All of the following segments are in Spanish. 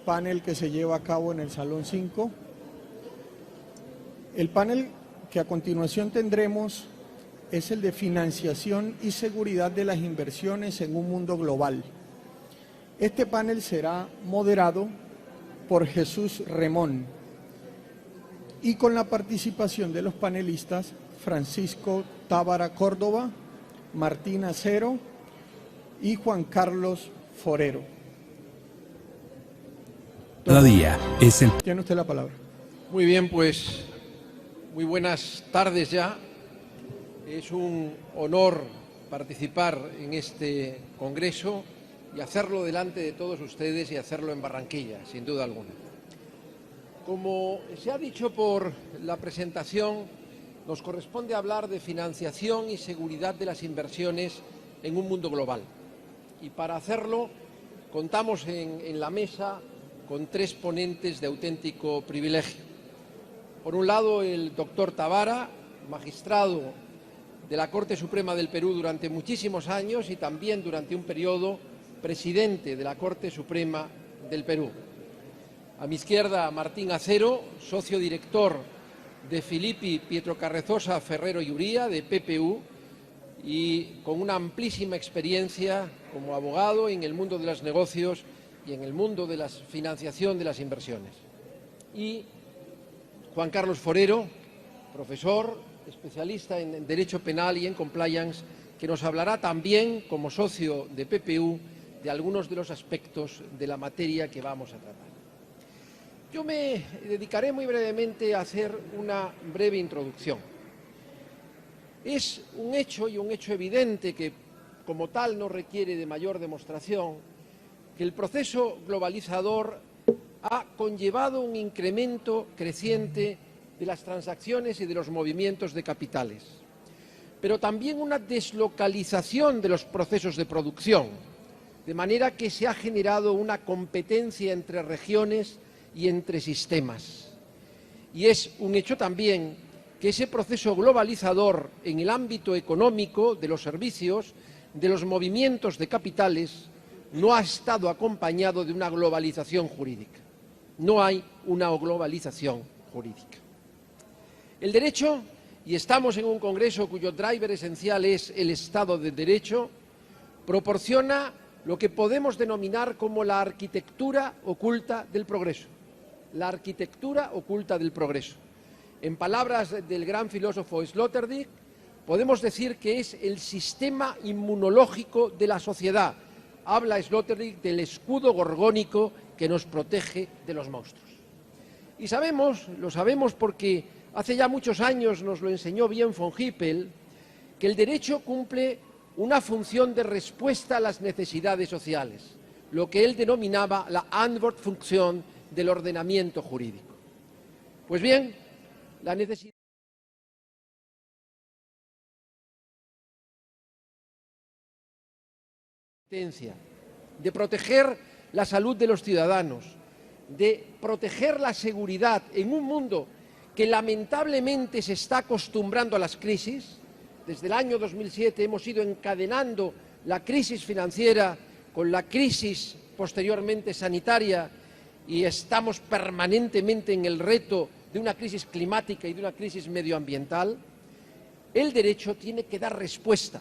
panel que se lleva a cabo en el Salón 5. El panel que a continuación tendremos es el de financiación y seguridad de las inversiones en un mundo global. Este panel será moderado por Jesús Remón y con la participación de los panelistas Francisco Tábara Córdoba, Martín Acero y Juan Carlos Forero. Cada día es el... Tiene usted la palabra. Muy bien, pues muy buenas tardes ya. Es un honor participar en este congreso y hacerlo delante de todos ustedes y hacerlo en Barranquilla, sin duda alguna. Como se ha dicho por la presentación, nos corresponde hablar de financiación y seguridad de las inversiones en un mundo global. Y para hacerlo contamos en la mesa con tres ponentes de auténtico privilegio. Por un lado, el doctor Tábara, magistrado de la Corte Suprema del Perú durante muchísimos años y también durante un periodo presidente de la Corte Suprema del Perú. A mi izquierda, Martín Acero, socio director de Filippi Pietrocarrezosa Ferrero y Uría, de PPU, y con una amplísima experiencia como abogado en el mundo de los negocios y en el mundo de la financiación de las inversiones. Y Juan Carlos Forero, profesor, especialista en Derecho Penal y en Compliance, que nos hablará también, como socio de PPU, de algunos de los aspectos de la materia que vamos a tratar. Yo me dedicaré muy brevemente a hacer una breve introducción. Es un hecho, y un hecho evidente, que como tal no requiere de mayor demostración, que el proceso globalizador ha conllevado un incremento creciente de las transacciones y de los movimientos de capitales, pero también una deslocalización de los procesos de producción, de manera que se ha generado una competencia entre regiones y entre sistemas. Y es un hecho también que ese proceso globalizador en el ámbito económico, de los servicios, de los movimientos de capitales, no ha estado acompañado de una globalización jurídica. No hay una globalización jurídica. El derecho, y estamos en un congreso cuyo driver esencial es el Estado de Derecho, proporciona lo que podemos denominar como la arquitectura oculta del progreso. La arquitectura oculta del progreso. En palabras del gran filósofo Sloterdijk, podemos decir que es el sistema inmunológico de la sociedad. Habla Sloterdijk del escudo gorgónico que nos protege de los monstruos. Y lo sabemos porque hace ya muchos años nos lo enseñó bien von Hippel, que el derecho cumple una función de respuesta a las necesidades sociales, lo que él denominaba la Antwortfunktion del ordenamiento jurídico. Pues bien, la necesidad de proteger la salud de los ciudadanos, de proteger la seguridad en un mundo que lamentablemente se está acostumbrando a las crisis. Desde el año 2007 hemos ido encadenando la crisis financiera con la crisis posteriormente sanitaria y estamos permanentemente en el reto de una crisis climática y de una crisis medioambiental. El derecho tiene que dar respuesta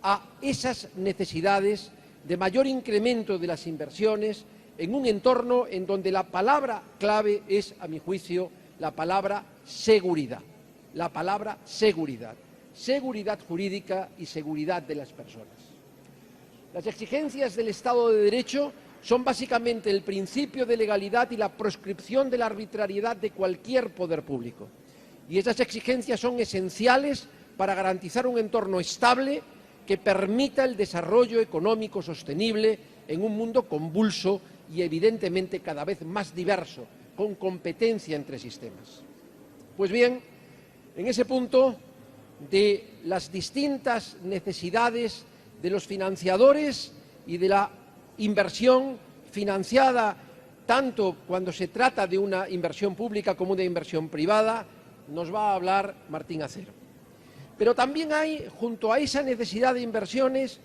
a esas necesidades de mayor incremento de las inversiones en un entorno en donde la palabra clave es, a mi juicio, la palabra seguridad. La palabra seguridad. Seguridad jurídica y seguridad de las personas. Las exigencias del Estado de Derecho son básicamente el principio de legalidad y la proscripción de la arbitrariedad de cualquier poder público. Y esas exigencias son esenciales para garantizar un entorno estable que permita el desarrollo económico sostenible en un mundo convulso y evidentemente cada vez más diverso, con competencia entre sistemas. Pues bien, en ese punto de las distintas necesidades de los financiadores y de la inversión financiada, tanto cuando se trata de una inversión pública como de inversión privada, nos va a hablar Martín Acero. Pero también hay, junto a esa necesidad de inversiones,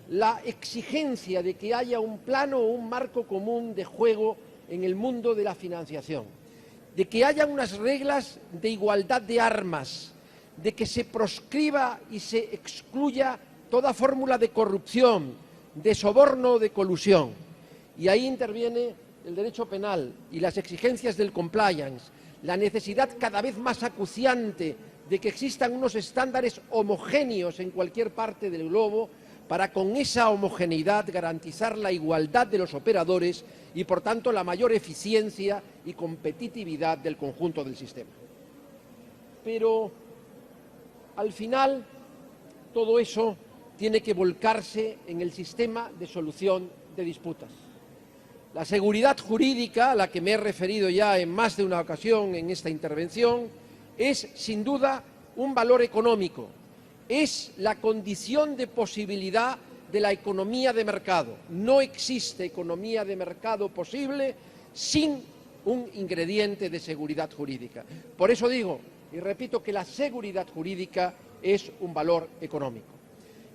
la exigencia de que haya un plano o un marco común de juego en el mundo de la financiación, de que haya unas reglas de igualdad de armas, de que se proscriba y se excluya toda fórmula de corrupción, de soborno o de colusión. Y ahí interviene el derecho penal y las exigencias del compliance, la necesidad cada vez más acuciante de que existan unos estándares homogéneos en cualquier parte del globo para con esa homogeneidad garantizar la igualdad de los operadores y, por tanto, la mayor eficiencia y competitividad del conjunto del sistema. Pero, al final, todo eso tiene que volcarse en el sistema de solución de disputas. La seguridad jurídica, a la que me he referido ya en más de una ocasión en esta intervención, es, sin duda, un valor económico. Es la condición de posibilidad de la economía de mercado. No existe economía de mercado posible sin un ingrediente de seguridad jurídica. Por eso digo, y repito, que la seguridad jurídica es un valor económico.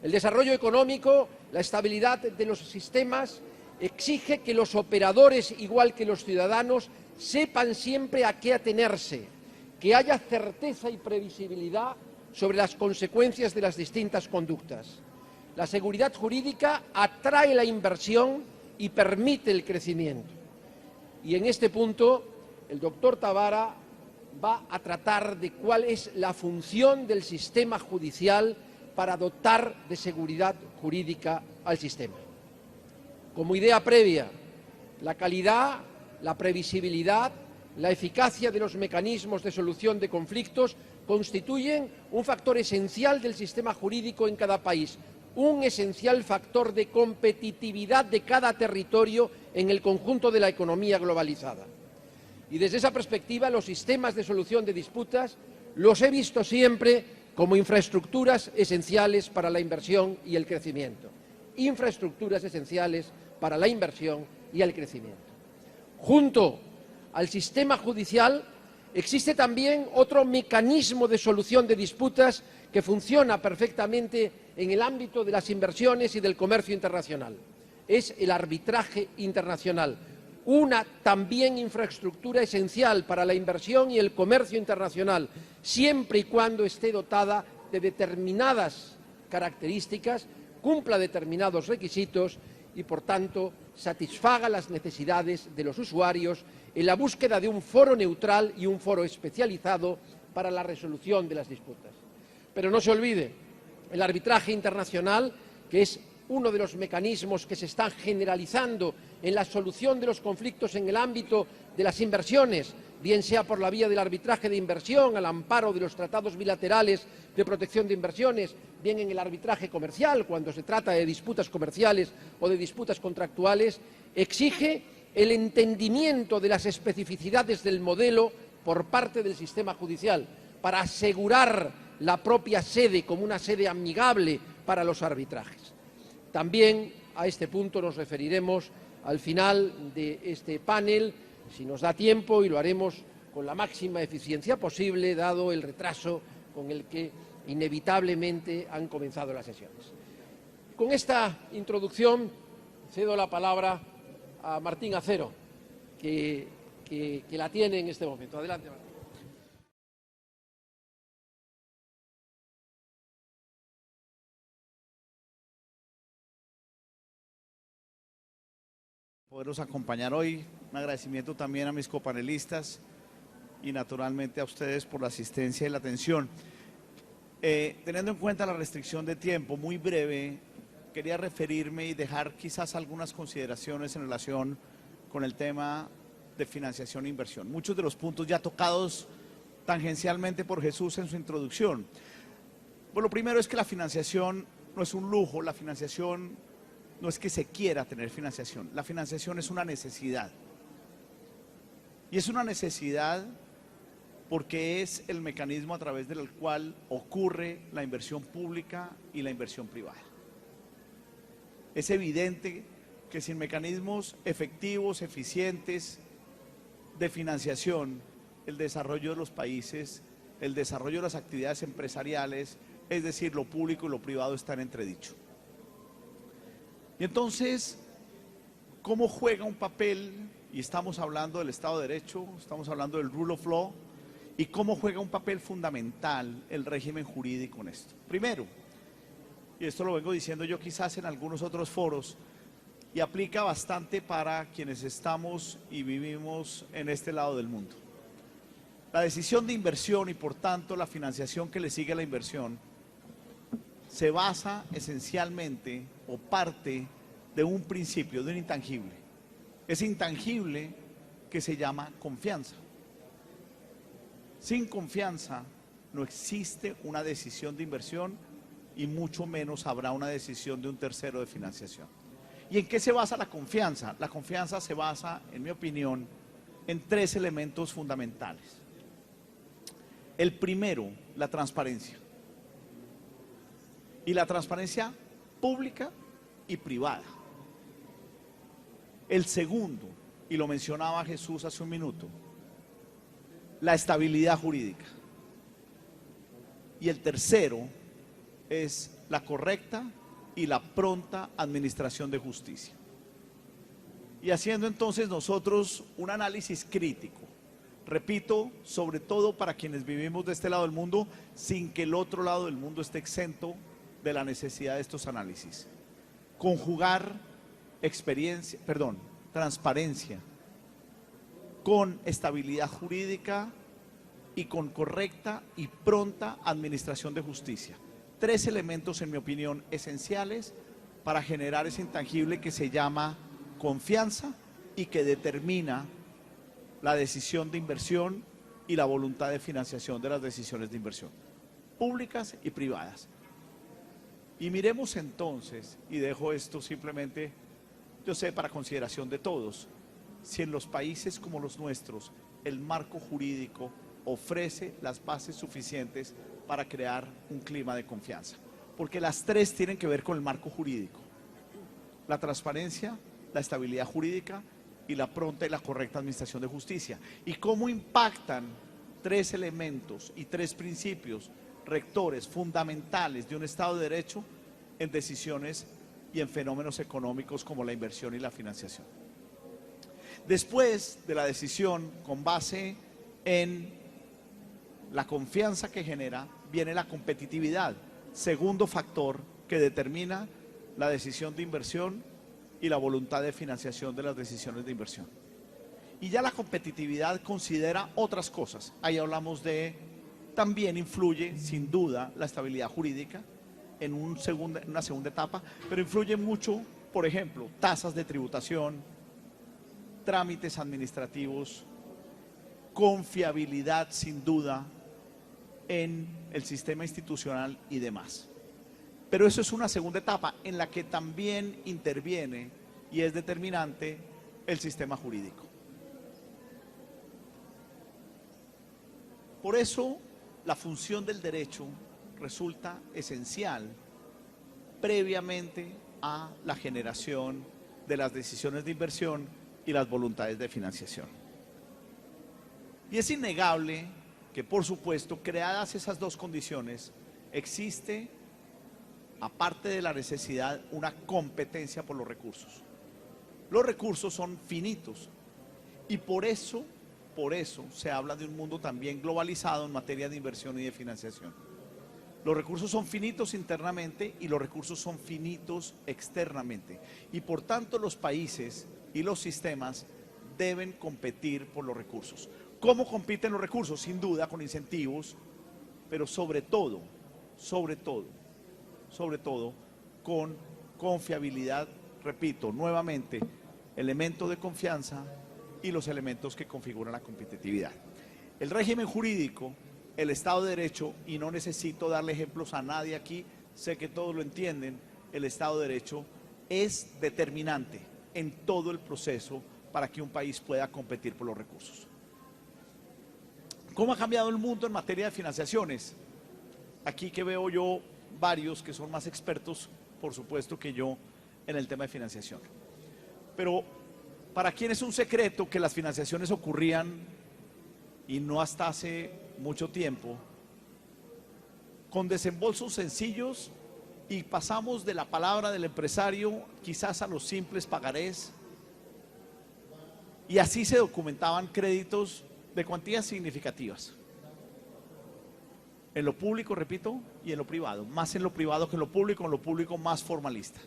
El desarrollo económico, la estabilidad de los sistemas, exige que los operadores, igual que los ciudadanos, sepan siempre a qué atenerse, que haya certeza y previsibilidad sobre las consecuencias de las distintas conductas. La seguridad jurídica atrae la inversión y permite el crecimiento. Y en este punto, el doctor Tabara va a tratar de cuál es la función del sistema judicial para dotar de seguridad jurídica al sistema. Como idea previa, la calidad, la previsibilidad, la eficacia de los mecanismos de solución de conflictos constituyen un factor esencial del sistema jurídico en cada país, un esencial factor de competitividad de cada territorio en el conjunto de la economía globalizada. Y desde esa perspectiva, los sistemas de solución de disputas los he visto siempre como infraestructuras esenciales para la inversión y el crecimiento. Infraestructuras esenciales para la inversión y el crecimiento. Junto al sistema judicial existe también otro mecanismo de solución de disputas que funciona perfectamente en el ámbito de las inversiones y del comercio internacional. Es el arbitraje internacional, una también infraestructura esencial para la inversión y el comercio internacional, siempre y cuando esté dotada de determinadas características, cumpla determinados requisitos y, por tanto, satisfaga las necesidades de los usuarios en la búsqueda de un foro neutral y un foro especializado para la resolución de las disputas. Pero no se olvide, el arbitraje internacional, que es uno de los mecanismos que se están generalizando en la solución de los conflictos en el ámbito de las inversiones, bien sea por la vía del arbitraje de inversión, al amparo de los tratados bilaterales de protección de inversiones, bien en el arbitraje comercial, cuando se trata de disputas comerciales o de disputas contractuales, exige el entendimiento de las especificidades del modelo por parte del sistema judicial, para asegurar la propia sede como una sede amigable para los arbitrajes. También a este punto nos referiremos al final de este panel, si nos da tiempo, y lo haremos con la máxima eficiencia posible, dado el retraso con el que inevitablemente han comenzado las sesiones. Con esta introducción cedo la palabra a Martín Acero, que la tiene en este momento. Adelante, Martín. Poderos acompañar hoy. Un agradecimiento también a mis copanelistas y naturalmente a ustedes por la asistencia y la atención. Teniendo en cuenta la restricción de tiempo, muy breve, quería referirme y dejar quizás algunas consideraciones en relación con el tema de financiación e inversión. Muchos de los puntos ya tocados tangencialmente por Jesús en su introducción. Bueno, lo primero es que la financiación no es un lujo, la financiación no es que se quiera tener financiación, la financiación es una necesidad. Y es una necesidad porque es el mecanismo a través del cual ocurre la inversión pública y la inversión privada. Es evidente que sin mecanismos efectivos, eficientes de financiación, el desarrollo de los países, el desarrollo de las actividades empresariales, es decir, lo público y lo privado están en entredicho. Y entonces, ¿cómo juega un papel y estamos hablando del Estado de Derecho, estamos hablando del Rule of Law y cómo juega un papel fundamental el régimen jurídico en esto. Primero, y esto lo vengo diciendo yo quizás en algunos otros foros, y aplica bastante para quienes estamos y vivimos en este lado del mundo. La decisión de inversión y por tanto la financiación que le sigue a la inversión se basa esencialmente o parte de un principio, de un intangible. Ese intangible que se llama confianza. Sin confianza no existe una decisión de inversión y mucho menos habrá una decisión de un tercero de financiación. ¿Y en qué se basa la confianza? La confianza se basa, en mi opinión, en tres elementos fundamentales. El primero, la transparencia. Y la transparencia pública y privada. El segundo, y lo mencionaba Jesús hace un minuto, la estabilidad jurídica. Y el tercero es la correcta y la pronta administración de justicia. Y haciendo entonces nosotros un análisis crítico, repito, sobre todo para quienes vivimos de este lado del mundo, sin que el otro lado del mundo esté exento de la necesidad de estos análisis. Conjugar transparencia con estabilidad jurídica y con correcta y pronta administración de justicia. Tres elementos, en mi opinión, esenciales para generar ese intangible que se llama confianza y que determina la decisión de inversión y la voluntad de financiación de las decisiones de inversión, públicas y privadas. Y miremos entonces, y dejo esto simplemente, yo sé, para consideración de todos, si en los países como los nuestros el marco jurídico ofrece las bases suficientes para crear un clima de confianza. Porque las tres tienen que ver con el marco jurídico. La transparencia, la estabilidad jurídica y la pronta y la correcta administración de justicia. Y cómo impactan tres elementos y tres principios rectores fundamentales de un Estado de Derecho en decisiones y en fenómenos económicos como la inversión y la financiación. Después de la decisión con base en la confianza que genera, viene la competitividad, segundo factor que determina la decisión de inversión y la voluntad de financiación de las decisiones de inversión. Y ya la competitividad considera otras cosas. Ahí hablamos de, también influye sin duda la estabilidad jurídica en una segunda etapa, pero influye mucho, por ejemplo, tasas de tributación, trámites administrativos, confiabilidad sin duda en el sistema institucional y demás. Pero eso es una segunda etapa en la que también interviene y es determinante el sistema jurídico. Por eso la función del derecho resulta esencial previamente a la generación de las decisiones de inversión y las voluntades de financiación. Y es innegable que, por supuesto, creadas esas dos condiciones, existe, aparte de la necesidad, una competencia por los recursos. Los recursos son finitos y por eso se habla de un mundo también globalizado en materia de inversión y de financiación. Los recursos son finitos internamente y los recursos son finitos externamente. Y por tanto los países y los sistemas deben competir por los recursos. ¿Cómo compiten los recursos? Sin duda con incentivos, pero sobre todo con confiabilidad, repito, nuevamente, elemento de confianza y los elementos que configuran la competitividad. El régimen jurídico, el Estado de Derecho, y no necesito darle ejemplos a nadie aquí, sé que todos lo entienden, el Estado de Derecho es determinante en todo el proceso para que un país pueda competir por los recursos. ¿Cómo ha cambiado el mundo en materia de financiaciones? Aquí que veo yo varios que son más expertos, por supuesto, que yo en el tema de financiación. Pero ¿para quién es un secreto que las financiaciones ocurrían, y no hasta hace mucho tiempo, con desembolsos sencillos y pasamos de la palabra del empresario quizás a los simples pagarés? Y así se documentaban créditos de cuantías significativas. En lo público, repito, y en lo privado. Más en lo privado que en lo público más formalista.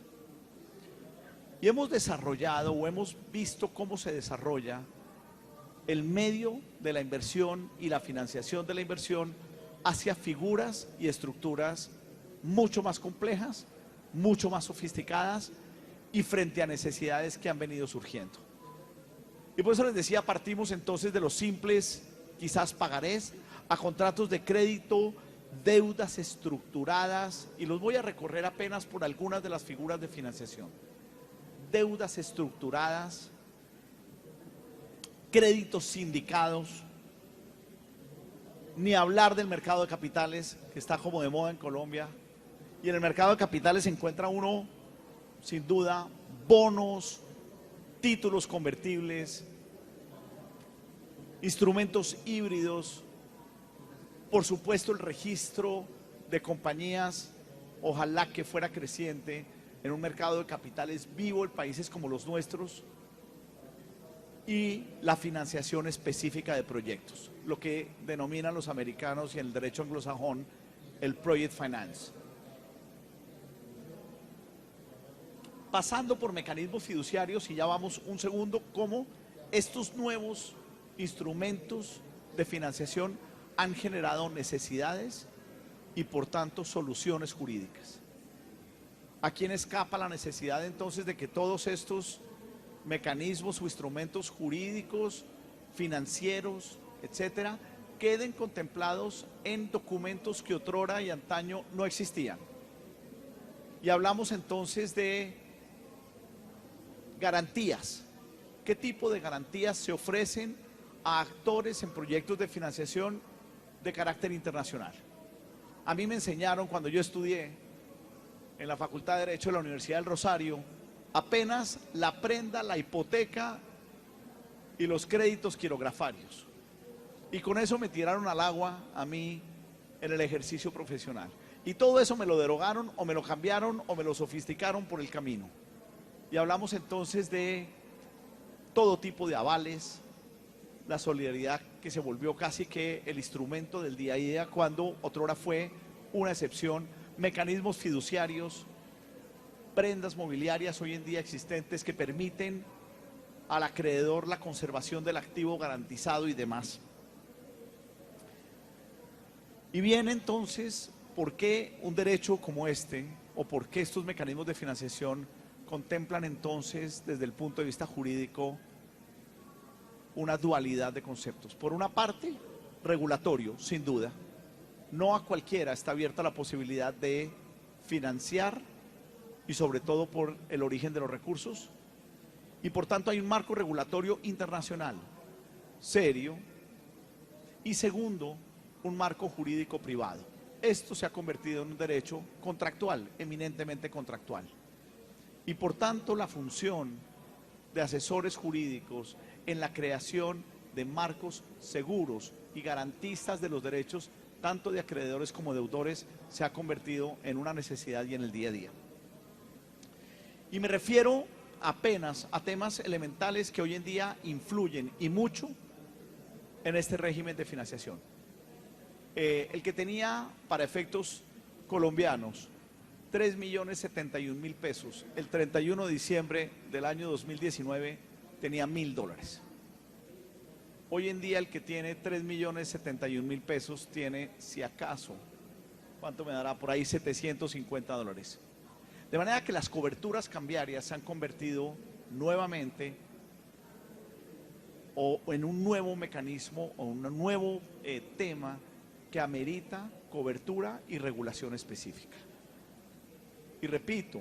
Y hemos desarrollado o hemos visto cómo se desarrolla el medio de la inversión y la financiación de la inversión hacia figuras y estructuras mucho más complejas, mucho más sofisticadas y frente a necesidades que han venido surgiendo. Y por eso les decía, partimos entonces de los simples, quizás pagarés, a contratos de crédito, deudas estructuradas, y los voy a recorrer apenas por algunas de las figuras de financiación. Deudas estructuradas, créditos sindicados, ni hablar del mercado de capitales, que está como de moda en Colombia. Y en el mercado de capitales se encuentra uno, sin duda, bonos, títulos convertibles, instrumentos híbridos, por supuesto el registro de compañías, ojalá que fuera creciente en un mercado de capitales vivo en países como los nuestros, y la financiación específica de proyectos, lo que denominan los americanos y en el derecho anglosajón el Project Finance. Pasando por mecanismos fiduciarios, y ya vamos un segundo, cómo estos nuevos instrumentos de financiación han generado necesidades y por tanto soluciones jurídicas. ¿A quién escapa la necesidad entonces de que todos estos mecanismos o instrumentos jurídicos, financieros, etcétera, queden contemplados en documentos que otrora y antaño no existían? Y hablamos entonces de garantías. ¿Qué tipo de garantías se ofrecen a actores en proyectos de financiación de carácter internacional? A mí me enseñaron cuando yo estudié en la Facultad de Derecho de la Universidad del Rosario, apenas la prenda, la hipoteca y los créditos quirografarios. Y con eso me tiraron al agua a mí en el ejercicio profesional. Y todo eso me lo derogaron o me lo cambiaron o me lo sofisticaron por el camino. Y hablamos entonces de todo tipo de avales, la solidaridad que se volvió casi que el instrumento del día a día cuando otrora fue una excepción, mecanismos fiduciarios, prendas mobiliarias hoy en día existentes que permiten al acreedor la conservación del activo garantizado y demás. Y bien, entonces, ¿por qué un derecho como este o por qué estos mecanismos de financiación contemplan entonces desde el punto de vista jurídico una dualidad de conceptos? Por una parte, regulatorio, sin duda. No a cualquiera está abierta la posibilidad de financiar y sobre todo por el origen de los recursos. Y por tanto hay un marco regulatorio internacional serio. Y segundo, un marco jurídico privado. Esto se ha convertido en un derecho contractual, eminentemente contractual. Y por tanto la función de asesores jurídicos en la creación de marcos seguros y garantistas de los derechos, tanto de acreedores como deudores, se ha convertido en una necesidad y en el día a día. Y me refiero apenas a temas elementales que hoy en día influyen y mucho en este régimen de financiación. El que tenía para efectos colombianos 3.071.000 pesos, el 31 de diciembre del año 2019 tenía $1.000. Hoy en día el que tiene 3.071.000 pesos tiene, si acaso, ¿cuánto me dará? Por ahí $750. De manera que las coberturas cambiarias se han convertido nuevamente o en un nuevo mecanismo o un nuevo tema que amerita cobertura y regulación específica. Y repito,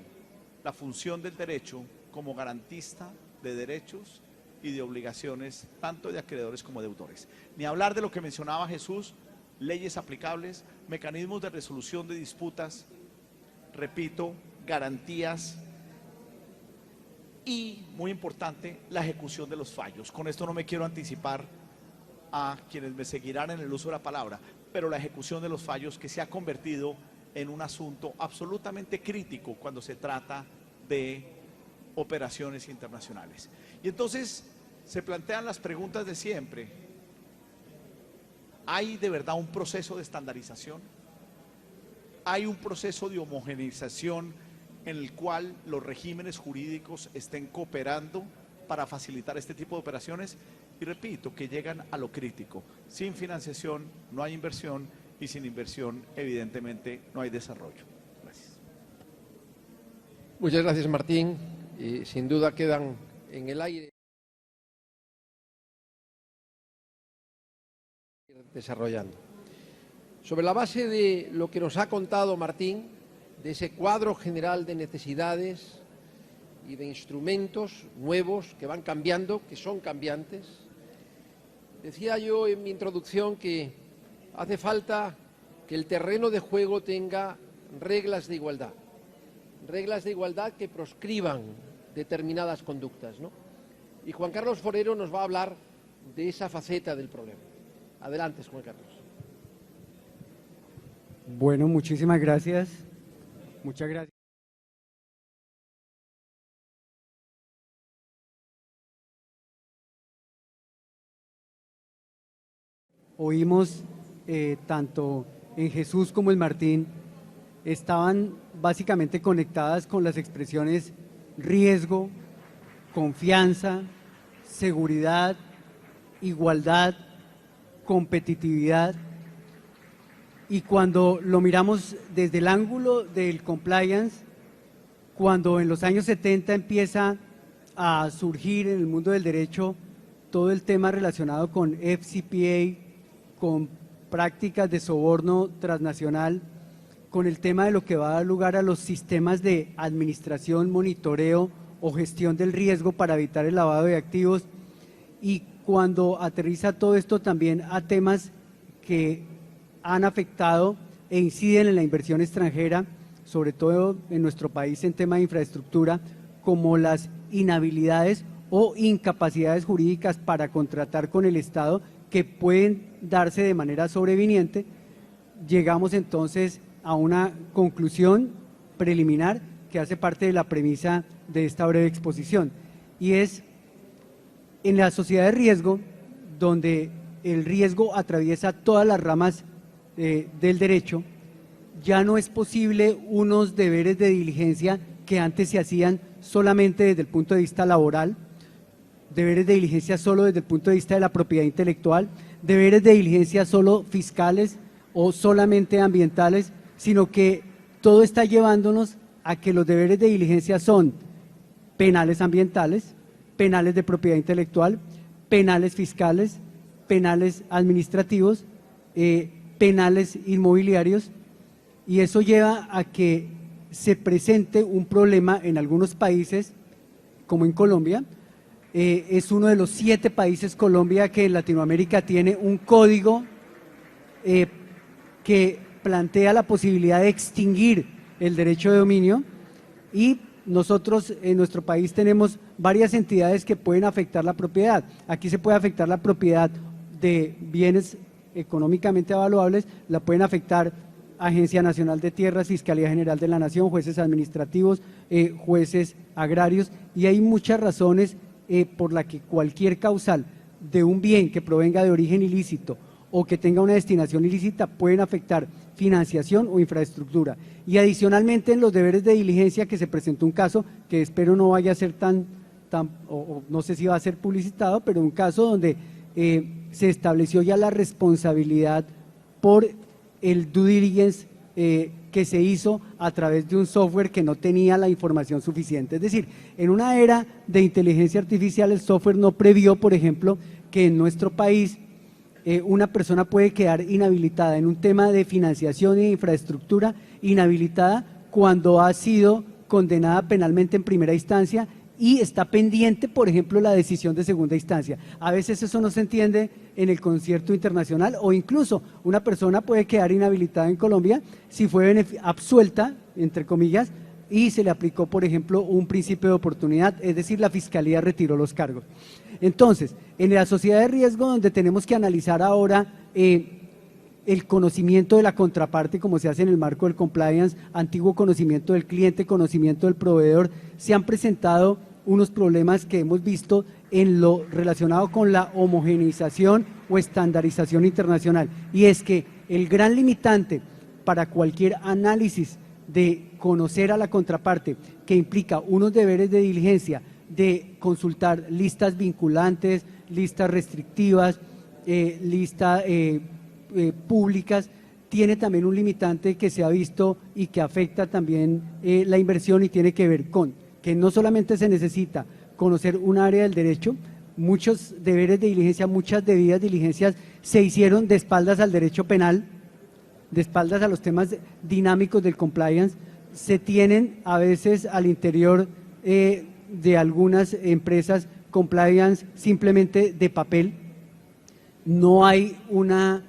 la función del derecho como garantista de derechos y de obligaciones, tanto de acreedores como deudores. Ni hablar de lo que mencionaba Jesús, leyes aplicables, mecanismos de resolución de disputas, repito, garantías y, muy importante, la ejecución de los fallos. Con esto no me quiero anticipar a quienes me seguirán en el uso de la palabra, pero la ejecución de los fallos que se ha convertido en un asunto absolutamente crítico cuando se trata de operaciones internacionales. Y entonces, Se plantean las preguntas de siempre. ¿Hay de verdad un proceso de estandarización? ¿Hay un proceso de homogeneización en el cual los regímenes jurídicos estén cooperando para facilitar este tipo de operaciones? Y repito, que llegan a lo crítico. Sin financiación no hay inversión y sin inversión evidentemente no hay desarrollo. Gracias. Muchas gracias, Martín. Sin duda quedan en el aire desarrollando. Sobre la base de lo que nos ha contado Martín, de ese cuadro general de necesidades y de instrumentos nuevos que van cambiando, que son cambiantes, decía yo en mi introducción que hace falta que el terreno de juego tenga reglas de igualdad que proscriban determinadas conductas, ¿no? Y Juan Carlos Forero nos va a hablar de esa faceta del problema. Adelante, Juan Carlos. Bueno, muchísimas gracias. Muchas gracias. Oímos tanto en Jesús como en Martín, estaban básicamente conectadas con las expresiones riesgo, confianza, seguridad, igualdad, competitividad. Y cuando lo miramos desde el ángulo del compliance, cuando en los años 70 empieza a surgir en el mundo del derecho todo el tema relacionado con FCPA, con prácticas de soborno transnacional, con el tema de lo que va a dar lugar a los sistemas de administración, monitoreo o gestión del riesgo para evitar el lavado de activos, y cuando aterriza todo esto también a temas que han afectado e inciden en la inversión extranjera, sobre todo en nuestro país en tema de infraestructura, como las inhabilidades o incapacidades jurídicas para contratar con el Estado que pueden darse de manera sobreviniente. Llegamos entonces a una conclusión preliminar que hace parte de la premisa de esta breve exposición, y es en la sociedad de riesgo, donde el riesgo atraviesa todas las ramas del derecho, ya no es posible unos deberes de diligencia que antes se hacían solamente desde el punto de vista laboral, deberes de diligencia solo desde el punto de vista de la propiedad intelectual, deberes de diligencia solo fiscales o solamente ambientales, sino que todo está llevándonos a que los deberes de diligencia son penales ambientales, penales de propiedad intelectual, penales fiscales, penales administrativos, penales inmobiliarios, y eso lleva a que se presente un problema en algunos países, como en Colombia. Es uno de los 7 países, Colombia, que en Latinoamérica tiene un código que plantea la posibilidad de extinguir el derecho de dominio, y nosotros en nuestro país tenemos varias entidades que pueden afectar la propiedad. Aquí se puede afectar la propiedad de bienes económicamente evaluables, la pueden afectar Agencia Nacional de Tierras, Fiscalía General de la Nación, jueces administrativos, jueces agrarios, y hay muchas razones por la que cualquier causal de un bien que provenga de origen ilícito o que tenga una destinación ilícita pueden afectar financiación o infraestructura. Y adicionalmente en los deberes de diligencia, que se presentó un caso que espero no vaya a ser o no sé si va a ser publicitado, pero un caso donde se estableció ya la responsabilidad por el due diligence que se hizo a través de un software que no tenía la información suficiente. Es decir, en una era de inteligencia artificial, el software no previó, por ejemplo, que en nuestro país una persona puede quedar inhabilitada en un tema de financiación e infraestructura, inhabilitada cuando ha sido condenada penalmente en primera instancia y está pendiente, por ejemplo, la decisión de segunda instancia. A veces eso no se entiende en el concierto internacional, o incluso una persona puede quedar inhabilitada en Colombia si fue absuelta, entre comillas, y se le aplicó, por ejemplo, un principio de oportunidad, es decir, la Fiscalía retiró los cargos. Entonces, en la sociedad de riesgo, donde tenemos que analizar ahora el conocimiento de la contraparte, como se hace en el marco del compliance, antiguo conocimiento del cliente, conocimiento del proveedor, se han presentado unos problemas que hemos visto en lo relacionado con la homogeneización o estandarización internacional. Y es que el gran limitante para cualquier análisis de conocer a la contraparte, que implica unos deberes de diligencia, de consultar listas vinculantes, listas restrictivas, listas públicas, tiene también un limitante que se ha visto y que afecta también la inversión, y tiene que ver con que no solamente se necesita conocer un área del derecho, muchos deberes de diligencia, muchas debidas diligencias se hicieron de espaldas al derecho penal, de espaldas a los temas dinámicos del compliance, se tienen a veces al interior de algunas empresas compliance simplemente de papel, no hay una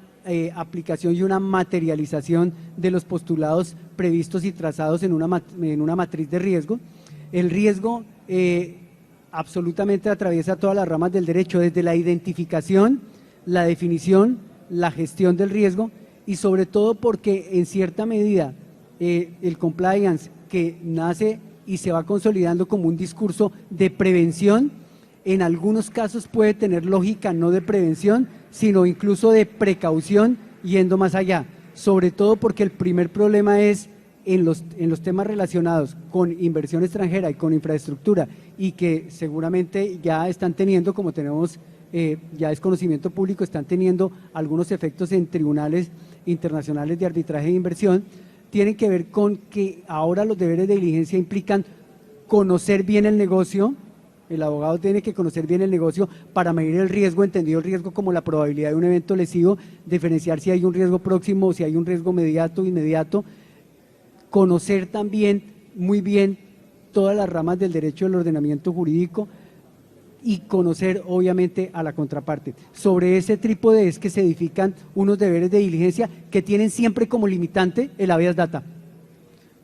aplicación y una materialización de los postulados previstos y trazados en una matriz de riesgo. El riesgo absolutamente atraviesa todas las ramas del derecho, desde la identificación, la definición, la gestión del riesgo, y sobre todo porque en cierta medida el compliance, que nace y se va consolidando como un discurso de prevención, en algunos casos puede tener lógica no de prevención, sino incluso de precaución, yendo más allá, sobre todo porque el primer problema es en los temas relacionados con inversión extranjera y con infraestructura, y que seguramente ya están teniendo, como tenemos, ya es conocimiento público, están teniendo algunos efectos en tribunales internacionales de arbitraje de inversión, tienen que ver con que ahora los deberes de diligencia implican conocer bien el negocio. El abogado tiene que conocer bien el negocio para medir el riesgo, entendido el riesgo como la probabilidad de un evento lesivo, diferenciar si hay un riesgo próximo o si hay un riesgo inmediato, conocer también muy bien todas las ramas del derecho del ordenamiento jurídico y conocer obviamente a la contraparte. Sobre ese trípode es que se edifican unos deberes de diligencia que tienen siempre como limitante el habeas data,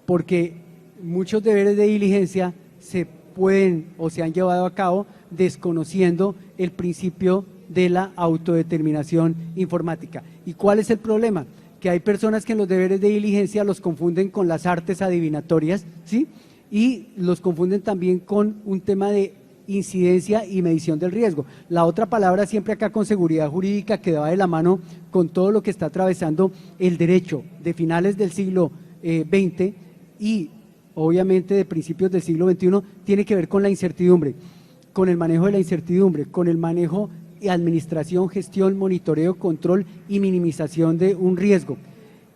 porque muchos deberes de diligencia se pueden o se han llevado a cabo desconociendo el principio de la autodeterminación informática. ¿Y cuál es el problema? Que hay personas que en los deberes de diligencia los confunden con las artes adivinatorias, ¿sí? Y los confunden también con un tema de incidencia y medición del riesgo. La otra palabra siempre acá con seguridad jurídica, que va de la mano con todo lo que está atravesando el derecho de finales del siglo XX y obviamente de principios del siglo XXI, tiene que ver con la incertidumbre, con el manejo de la incertidumbre, con el manejo y administración, gestión, monitoreo, control y minimización de un riesgo.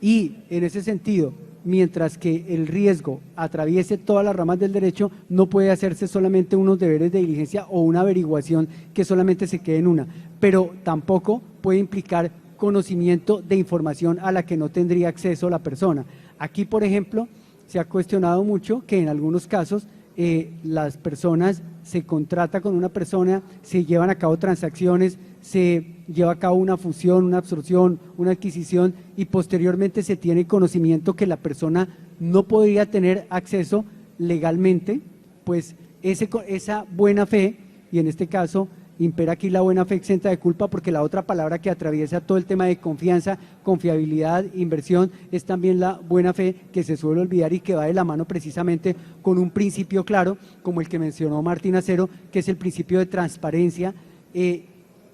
Y en ese sentido, mientras que el riesgo atraviese todas las ramas del derecho, no puede hacerse solamente unos deberes de diligencia o una averiguación que solamente se quede en una, pero tampoco puede implicar conocimiento de información a la que no tendría acceso la persona. Aquí, por ejemplo, se ha cuestionado mucho que en algunos casos las personas se contrata con una persona, se llevan a cabo transacciones, se lleva a cabo una fusión, una absorción, una adquisición y posteriormente se tiene conocimiento que la persona no podría tener acceso legalmente, pues esa buena fe, y en este caso impera aquí la buena fe exenta de culpa, porque la otra palabra que atraviesa todo el tema de confianza, confiabilidad, inversión, es también la buena fe, que se suele olvidar y que va de la mano precisamente con un principio claro, como el que mencionó Martín Acero, que es el principio de transparencia.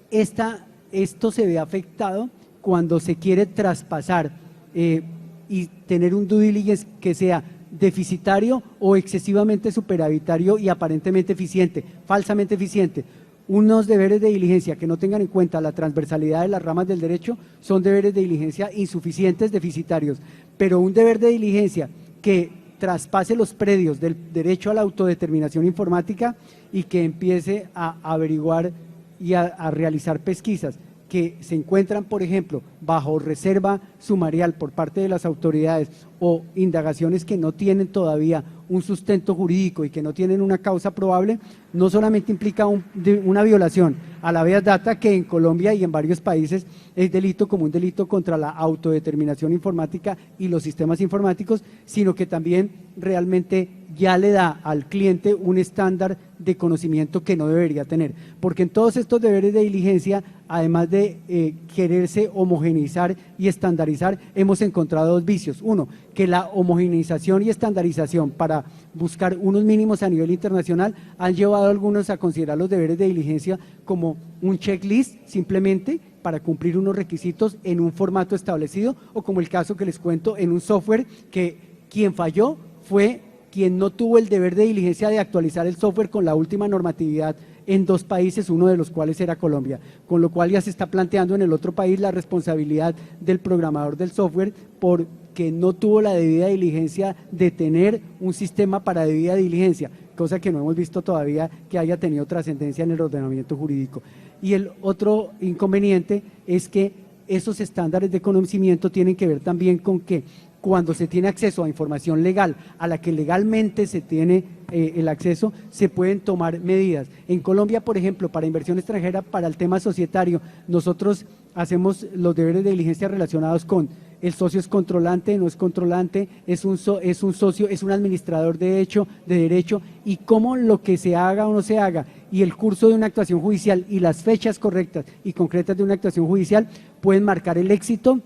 Esto se ve afectado cuando se quiere traspasar y tener un due diligence que sea deficitario o excesivamente superavitario y aparentemente eficiente, falsamente eficiente. Unos deberes de diligencia que no tengan en cuenta la transversalidad de las ramas del derecho son deberes de diligencia insuficientes, deficitarios, pero un deber de diligencia que traspase los predios del derecho a la autodeterminación informática y que empiece a averiguar y a realizar pesquisas que se encuentran, por ejemplo, bajo reserva sumarial por parte de las autoridades o indagaciones que no tienen todavía un sustento jurídico y que no tienen una causa probable, no solamente implica una violación a la habeas data, que en Colombia y en varios países es delito como un delito contra la autodeterminación informática y los sistemas informáticos, sino que también realmente ya le da al cliente un estándar de conocimiento que no debería tener. Porque en todos estos deberes de diligencia, además de quererse homogeneizar y estandarizar, hemos encontrado dos vicios. Uno, que la homogeneización y estandarización para buscar unos mínimos a nivel internacional han llevado a algunos a considerar los deberes de diligencia como un checklist simplemente para cumplir unos requisitos en un formato establecido, o como el caso que les cuento en un software que quien falló fue quien no tuvo el deber de diligencia de actualizar el software con la última normatividad en 2 países, uno de los cuales era Colombia, con lo cual ya se está planteando en el otro país la responsabilidad del programador del software porque no tuvo la debida diligencia de tener un sistema para debida diligencia, cosa que no hemos visto todavía que haya tenido trascendencia en el ordenamiento jurídico. Y el otro inconveniente es que esos estándares de conocimiento tienen que ver también con que cuando se tiene acceso a información legal a la que legalmente se tiene el acceso, se pueden tomar medidas. En Colombia, por ejemplo, para inversión extranjera, para el tema societario, nosotros hacemos los deberes de diligencia relacionados con el socio es controlante, no es controlante, es un socio, es un administrador de derecho, y cómo lo que se haga o no se haga, y el curso de una actuación judicial y las fechas correctas y concretas de una actuación judicial pueden marcar el éxito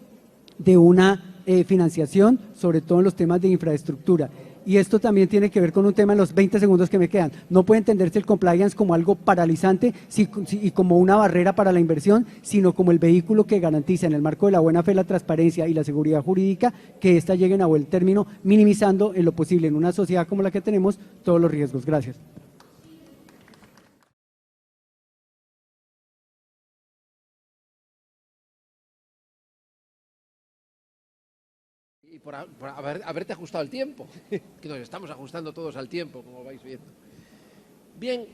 de una financiación, sobre todo en los temas de infraestructura. Y esto también tiene que ver con un tema en los 20 segundos que me quedan. No puede entenderse el compliance como algo paralizante y como una barrera para la inversión, sino como el vehículo que garantiza en el marco de la buena fe, la transparencia y la seguridad jurídica que ésta lleguen a buen término, minimizando en lo posible en una sociedad como la que tenemos todos los riesgos. Gracias. Y por haberte ajustado el tiempo, que nos estamos ajustando todos al tiempo, como vais viendo. Bien,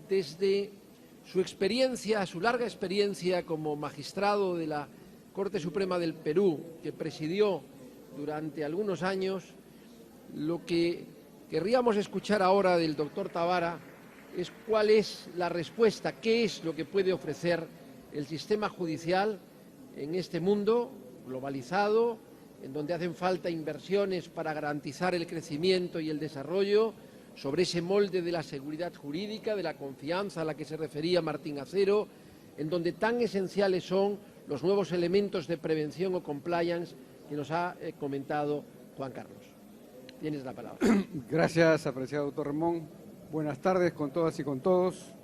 desde su experiencia, su larga experiencia como magistrado de la Corte Suprema del Perú, que presidió durante algunos años, lo que querríamos escuchar ahora del doctor Tavara es cuál es la respuesta, qué es lo que puede ofrecer el sistema judicial en este mundo globalizado, en donde hacen falta inversiones para garantizar el crecimiento y el desarrollo, sobre ese molde de la seguridad jurídica, de la confianza a la que se refería Martín Acero, en donde tan esenciales son los nuevos elementos de prevención o compliance que nos ha comentado Juan Carlos. Tienes la palabra. Gracias, apreciado doctor Ramón. Buenas tardes con todas y con todos.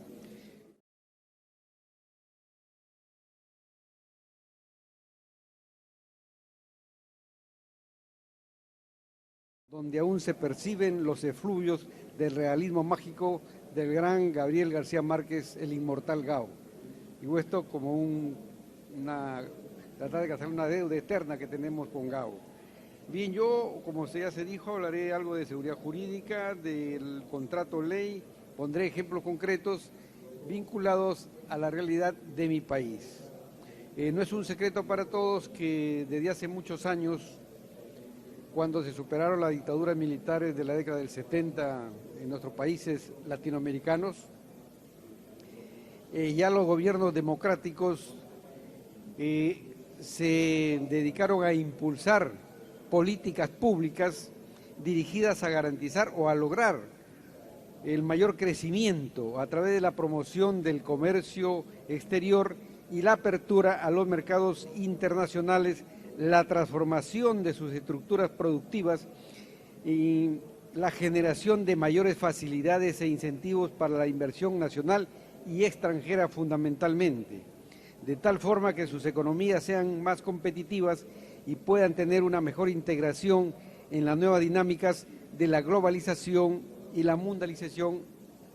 Donde aún se perciben los efluvios del realismo mágico del gran Gabriel García Márquez, el inmortal Gao. Digo esto como tratar de hacer una deuda eterna que tenemos con Gao. Bien, yo, como ya se dijo, hablaré algo de seguridad jurídica, del contrato ley, pondré ejemplos concretos vinculados a la realidad de mi país. No es un secreto para todos que desde hace muchos años, cuando se superaron las dictaduras militares de la década del 70 en nuestros países latinoamericanos, ya los gobiernos democráticos se dedicaron a impulsar políticas públicas dirigidas a garantizar o a lograr el mayor crecimiento a través de la promoción del comercio exterior y la apertura a los mercados internacionales, la transformación de sus estructuras productivas y la generación de mayores facilidades e incentivos para la inversión nacional y extranjera fundamentalmente, de tal forma que sus economías sean más competitivas y puedan tener una mejor integración en las nuevas dinámicas de la globalización y la mundialización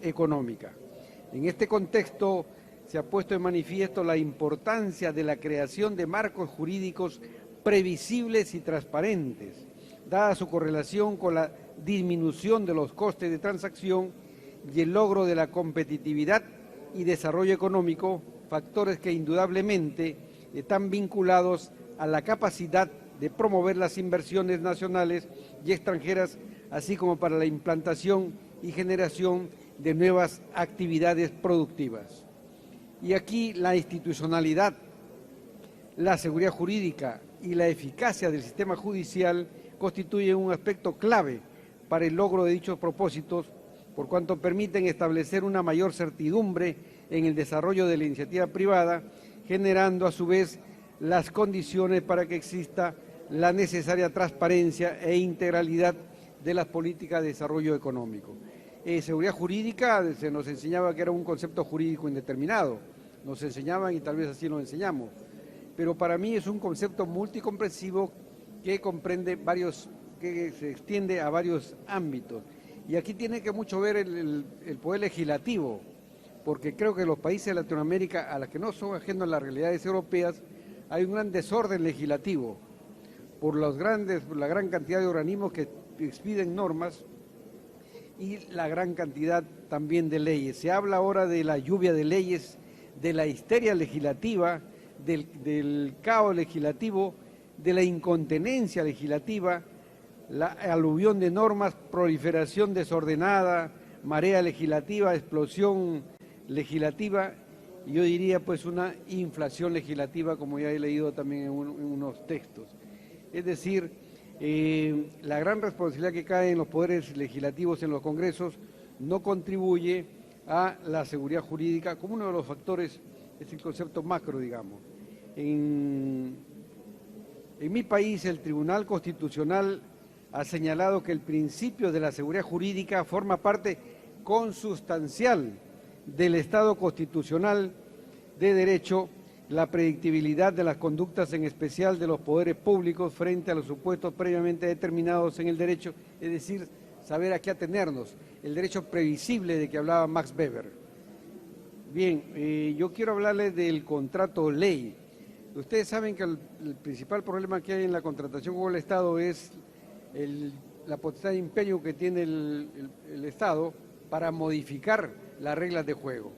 económica. En este contexto se ha puesto en manifiesto la importancia de la creación de marcos jurídicos previsibles y transparentes, dada su correlación con la disminución de los costes de transacción y el logro de la competitividad y desarrollo económico, factores que indudablemente están vinculados a la capacidad de promover las inversiones nacionales y extranjeras, así como para la implantación y generación de nuevas actividades productivas. Y aquí la institucionalidad, la seguridad jurídica y la eficacia del sistema judicial constituyen un aspecto clave para el logro de dichos propósitos, por cuanto permiten establecer una mayor certidumbre en el desarrollo de la iniciativa privada, generando a su vez las condiciones para que exista la necesaria transparencia e integralidad de las políticas de desarrollo económico. Seguridad jurídica, se nos enseñaba que era un concepto jurídico indeterminado, nos enseñaban y tal vez así lo enseñamos, pero para mí es un concepto multicomprensivo que comprende que se extiende a varios ámbitos. Y aquí tiene que mucho ver el poder legislativo, porque creo que los países de Latinoamérica, a las que no son ajenos a las realidades europeas, hay un gran desorden legislativo por la gran cantidad de organismos que expiden normas y la gran cantidad también de leyes. Se habla ahora de la lluvia de leyes, de la histeria legislativa, del caos legislativo, de la incontinencia legislativa, la aluvión de normas, proliferación desordenada, marea legislativa, explosión legislativa, y yo diría pues una inflación legislativa, como ya he leído también en unos textos. Es decir, la gran responsabilidad que cae en los poderes legislativos, en los congresos, no contribuye a la seguridad jurídica como uno de los factores, es el concepto macro, digamos. En mi país, el Tribunal Constitucional ha señalado que el principio de la seguridad jurídica forma parte consustancial del Estado constitucional de derecho, la predictibilidad de las conductas, en especial de los poderes públicos, frente a los supuestos previamente determinados en el derecho, es decir, saber a qué atenernos, el derecho previsible de que hablaba Max Weber. Bien, yo quiero hablarles del contrato ley. Ustedes saben que el principal problema que hay en la contratación con el Estado es la potestad de imperio que tiene el Estado para modificar las reglas de juego.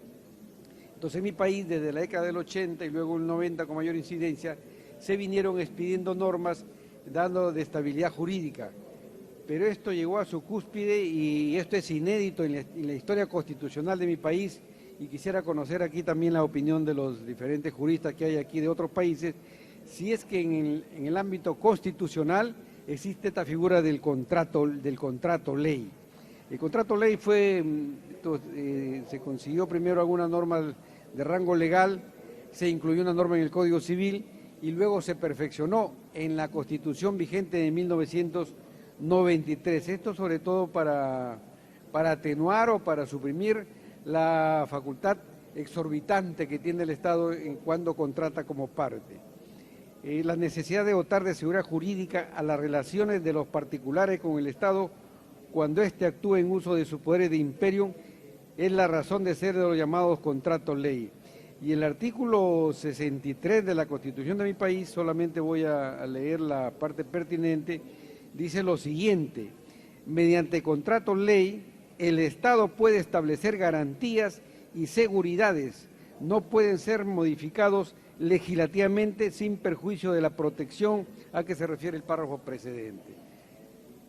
Entonces en mi país, desde la década del 80 y luego el 90 con mayor incidencia, se vinieron expidiendo normas dando de estabilidad jurídica. Pero esto llegó a su cúspide y esto es inédito en la historia constitucional de mi país, y quisiera conocer aquí también la opinión de los diferentes juristas que hay aquí de otros países, si es que en el ámbito constitucional existe esta figura del contrato ley. El contrato ley se consiguió primero alguna norma de rango legal, se incluyó una norma en el Código Civil y luego se perfeccionó en la Constitución vigente de 1993. Esto sobre todo para atenuar o para suprimir la facultad exorbitante que tiene el Estado en cuando contrata como parte. La necesidad de dotar de seguridad jurídica a las relaciones de los particulares con el Estado cuando éste actúa en uso de sus poderes de imperio es la razón de ser de los llamados contratos ley. Y el artículo 63 de la Constitución de mi país, solamente voy a leer la parte pertinente, dice lo siguiente: mediante contratos ley, el Estado puede establecer garantías y seguridades, no pueden ser modificados legislativamente sin perjuicio de la protección a que se refiere el párrafo precedente.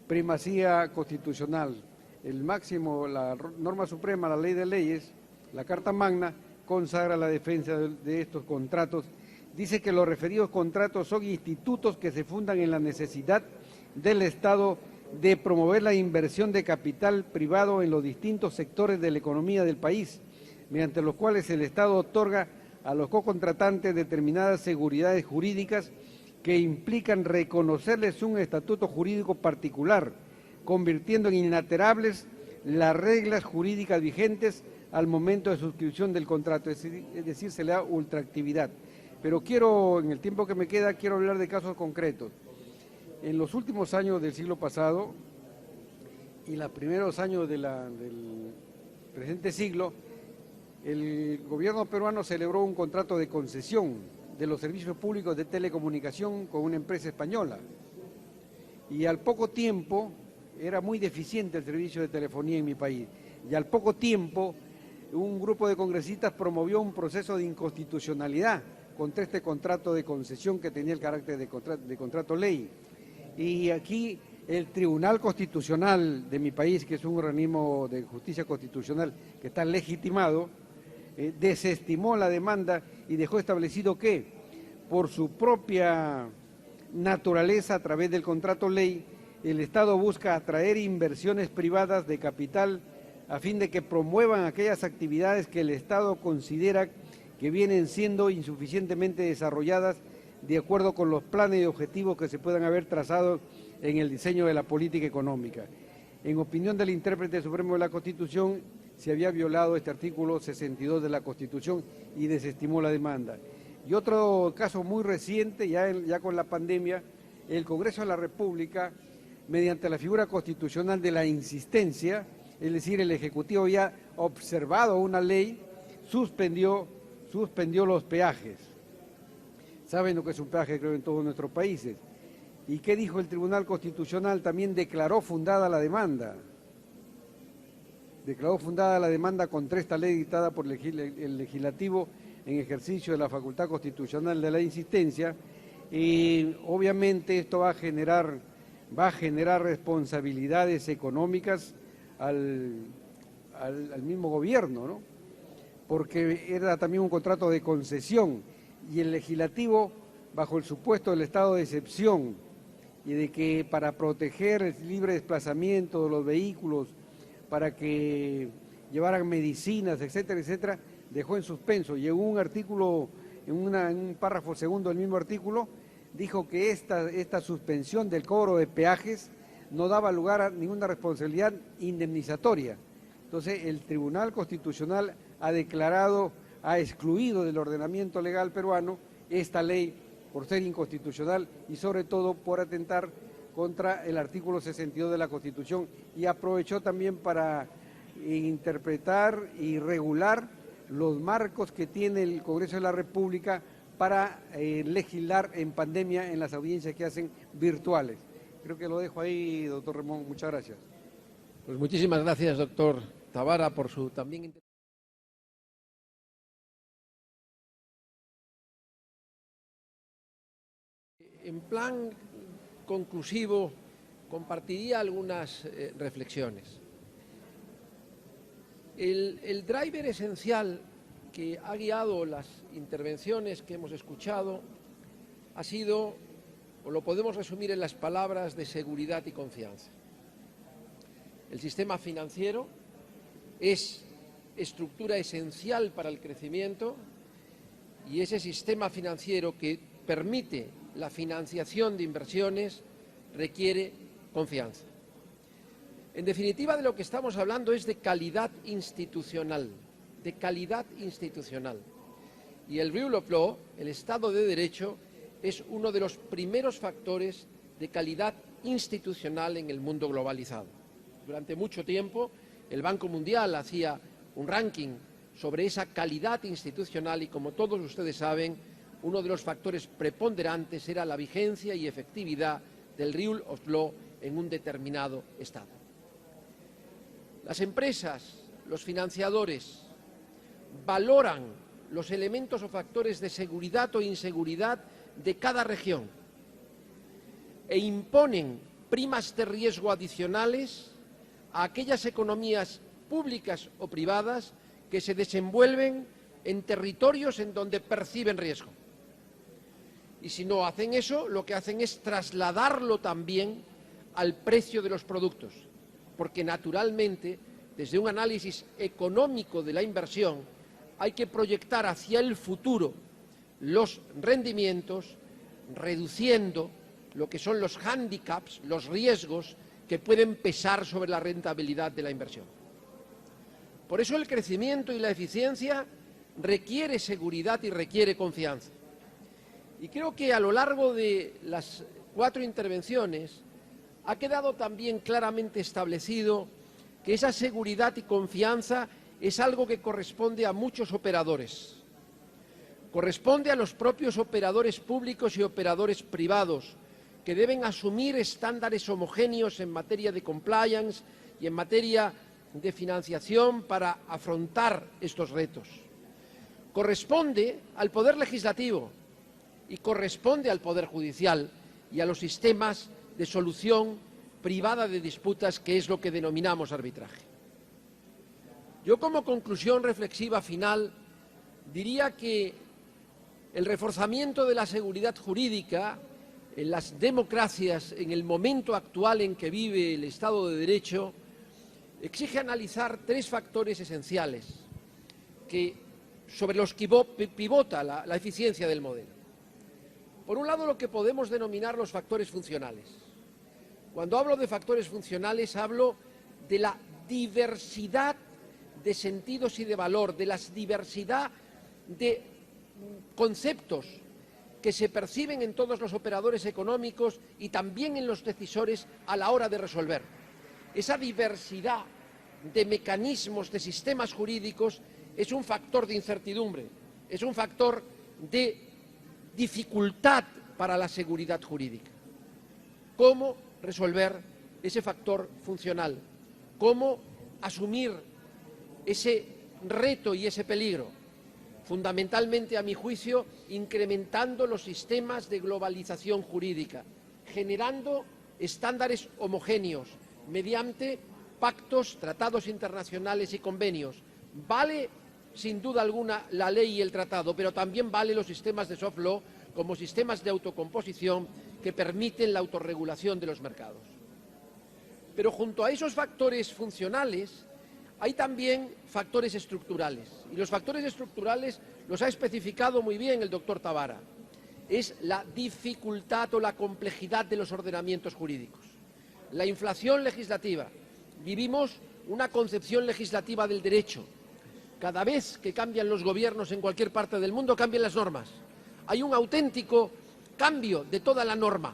Primacía constitucional, el máximo, la norma suprema, la ley de leyes, la Carta Magna, consagra la defensa de estos contratos. Dice que los referidos contratos son institutos que se fundan en la necesidad del Estado de promover la inversión de capital privado en los distintos sectores de la economía del país, mediante los cuales el Estado otorga a los cocontratantes determinadas seguridades jurídicas que implican reconocerles un estatuto jurídico particular, convirtiendo en inalterables las reglas jurídicas vigentes al momento de suscripción del contrato, es decir, se le da ultraactividad. Pero en el tiempo que me queda, quiero hablar de casos concretos. En los últimos años del siglo pasado y los primeros años del presente siglo, el gobierno peruano celebró un contrato de concesión de los servicios públicos de telecomunicación con una empresa española. Y al poco tiempo, era muy deficiente el servicio de telefonía en mi país, y al poco tiempo un grupo de congresistas promovió un proceso de inconstitucionalidad contra este contrato de concesión que tenía el carácter de contrato ley. Y aquí el Tribunal Constitucional de mi país, que es un organismo de justicia constitucional que está legitimado, desestimó la demanda y dejó establecido que, por su propia naturaleza, a través del contrato ley, el Estado busca atraer inversiones privadas de capital a fin de que promuevan aquellas actividades que el Estado considera que vienen siendo insuficientemente desarrolladas de acuerdo con los planes y objetivos que se puedan haber trazado en el diseño de la política económica. En opinión del intérprete supremo de la Constitución, se había violado este artículo 62 de la Constitución y desestimó la demanda. Y otro caso muy reciente, ya con la pandemia, el Congreso de la República, mediante la figura constitucional de la insistencia, es decir, el Ejecutivo ya observado una ley, suspendió los peajes. Saben lo que es un peaje, creo, en todos nuestros países. ¿Y qué dijo el Tribunal Constitucional? También declaró fundada la demanda. Declaró fundada la demanda contra esta ley dictada por el Legislativo en ejercicio de la facultad constitucional de la insistencia. Y obviamente esto va a generar responsabilidades económicas al mismo gobierno, ¿no? Porque era también un contrato de concesión y el legislativo, bajo el supuesto del estado de excepción y de que para proteger el libre desplazamiento de los vehículos, para que llevaran medicinas, etcétera, etcétera, dejó en suspenso. Y en un artículo, en un párrafo segundo del mismo artículo, dijo que esta suspensión del cobro de peajes no daba lugar a ninguna responsabilidad indemnizatoria. Entonces, el Tribunal Constitucional ha excluido del ordenamiento legal peruano esta ley por ser inconstitucional y sobre todo por atentar contra el artículo 62 de la Constitución, y aprovechó también para interpretar y regular los marcos que tiene el Congreso de la República para legislar en pandemia en las audiencias que hacen virtuales. Creo que lo dejo ahí, doctor Ramón. Muchas gracias. Pues muchísimas gracias, doctor Tavara, por su también... En plan conclusivo, compartiría algunas reflexiones. El driver esencial que ha guiado las intervenciones que hemos escuchado ha sido, o lo podemos resumir en las palabras de seguridad y confianza. El sistema financiero es estructura esencial para el crecimiento y ese sistema financiero que permite la financiación de inversiones requiere confianza. En definitiva, de lo que estamos hablando es de calidad institucional, Y el Rule of Law, el Estado de Derecho, es uno de los primeros factores de calidad institucional en el mundo globalizado. Durante mucho tiempo, el Banco Mundial hacía un ranking sobre esa calidad institucional y, como todos ustedes saben, uno de los factores preponderantes era la vigencia y efectividad del Rule of Law en un determinado Estado. Las empresas, los financiadores, valoran los elementos o factores de seguridad o inseguridad de cada región e imponen primas de riesgo adicionales a aquellas economías públicas o privadas que se desenvuelven en territorios en donde perciben riesgo. Y si no hacen eso, lo que hacen es trasladarlo también al precio de los productos, porque naturalmente, desde un análisis económico de la inversión, hay que proyectar hacia el futuro los rendimientos, reduciendo lo que son los hándicaps, los riesgos que pueden pesar sobre la rentabilidad de la inversión. Por eso el crecimiento y la eficiencia requiere seguridad y requiere confianza. Y creo que a lo largo de las 4 intervenciones ha quedado también claramente establecido que esa seguridad y confianza es algo que corresponde a muchos operadores. Corresponde a los propios operadores públicos y operadores privados, que deben asumir estándares homogéneos en materia de compliance y en materia de financiación para afrontar estos retos. Corresponde al Poder Legislativo y corresponde al Poder Judicial y a los sistemas de solución privada de disputas, que es lo que denominamos arbitraje. Yo, como conclusión reflexiva final, diría que el reforzamiento de la seguridad jurídica en las democracias, en el momento actual en que vive el Estado de Derecho, exige analizar tres factores esenciales sobre los que pivota la eficiencia del modelo. Por un lado, lo que podemos denominar los factores funcionales. Cuando hablo de factores funcionales, hablo de la diversidad de sentidos y de valor, de la diversidad de conceptos que se perciben en todos los operadores económicos y también en los decisores a la hora de resolver. Esa diversidad de mecanismos, de sistemas jurídicos, es un factor de incertidumbre, es un factor de dificultad para la seguridad jurídica. ¿Cómo resolver ese factor funcional? ¿Cómo asumir ese reto y ese peligro? Fundamentalmente, a mi juicio, incrementando los sistemas de globalización jurídica, generando estándares homogéneos mediante pactos, tratados internacionales y convenios. Vale, sin duda alguna, la ley y el tratado, pero también vale los sistemas de soft law como sistemas de autocomposición que permiten la autorregulación de los mercados. Pero junto a esos factores funcionales hay también factores estructurales, y los factores estructurales los ha especificado muy bien el doctor Tabara. Es la dificultad o la complejidad de los ordenamientos jurídicos. La inflación legislativa. Vivimos una concepción legislativa del derecho. Cada vez que cambian los gobiernos en cualquier parte del mundo, cambian las normas. Hay un auténtico cambio de toda la norma.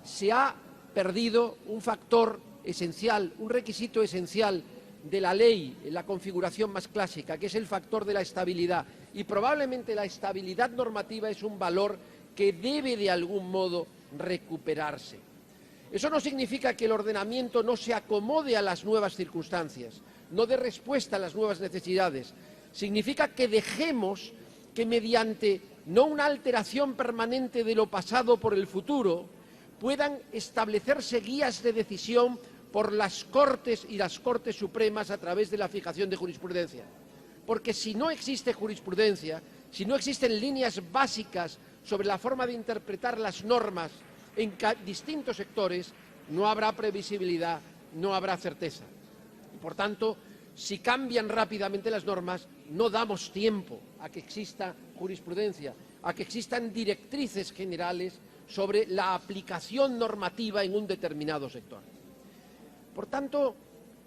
Se ha perdido un factor esencial, un requisito esencial de la ley en la configuración más clásica, que es el factor de la estabilidad. Y probablemente la estabilidad normativa es un valor que debe de algún modo recuperarse. Eso no significa que el ordenamiento no se acomode a las nuevas circunstancias, no dé respuesta a las nuevas necesidades. Significa que dejemos que mediante no una alteración permanente de lo pasado por el futuro, puedan establecerse guías de decisión por las Cortes y las Cortes Supremas a través de la fijación de jurisprudencia. Porque si no existe jurisprudencia, si no existen líneas básicas sobre la forma de interpretar las normas en distintos sectores, no habrá previsibilidad, no habrá certeza. Y por tanto, si cambian rápidamente las normas, no damos tiempo a que exista jurisprudencia, a que existan directrices generales sobre la aplicación normativa en un determinado sector. Por tanto,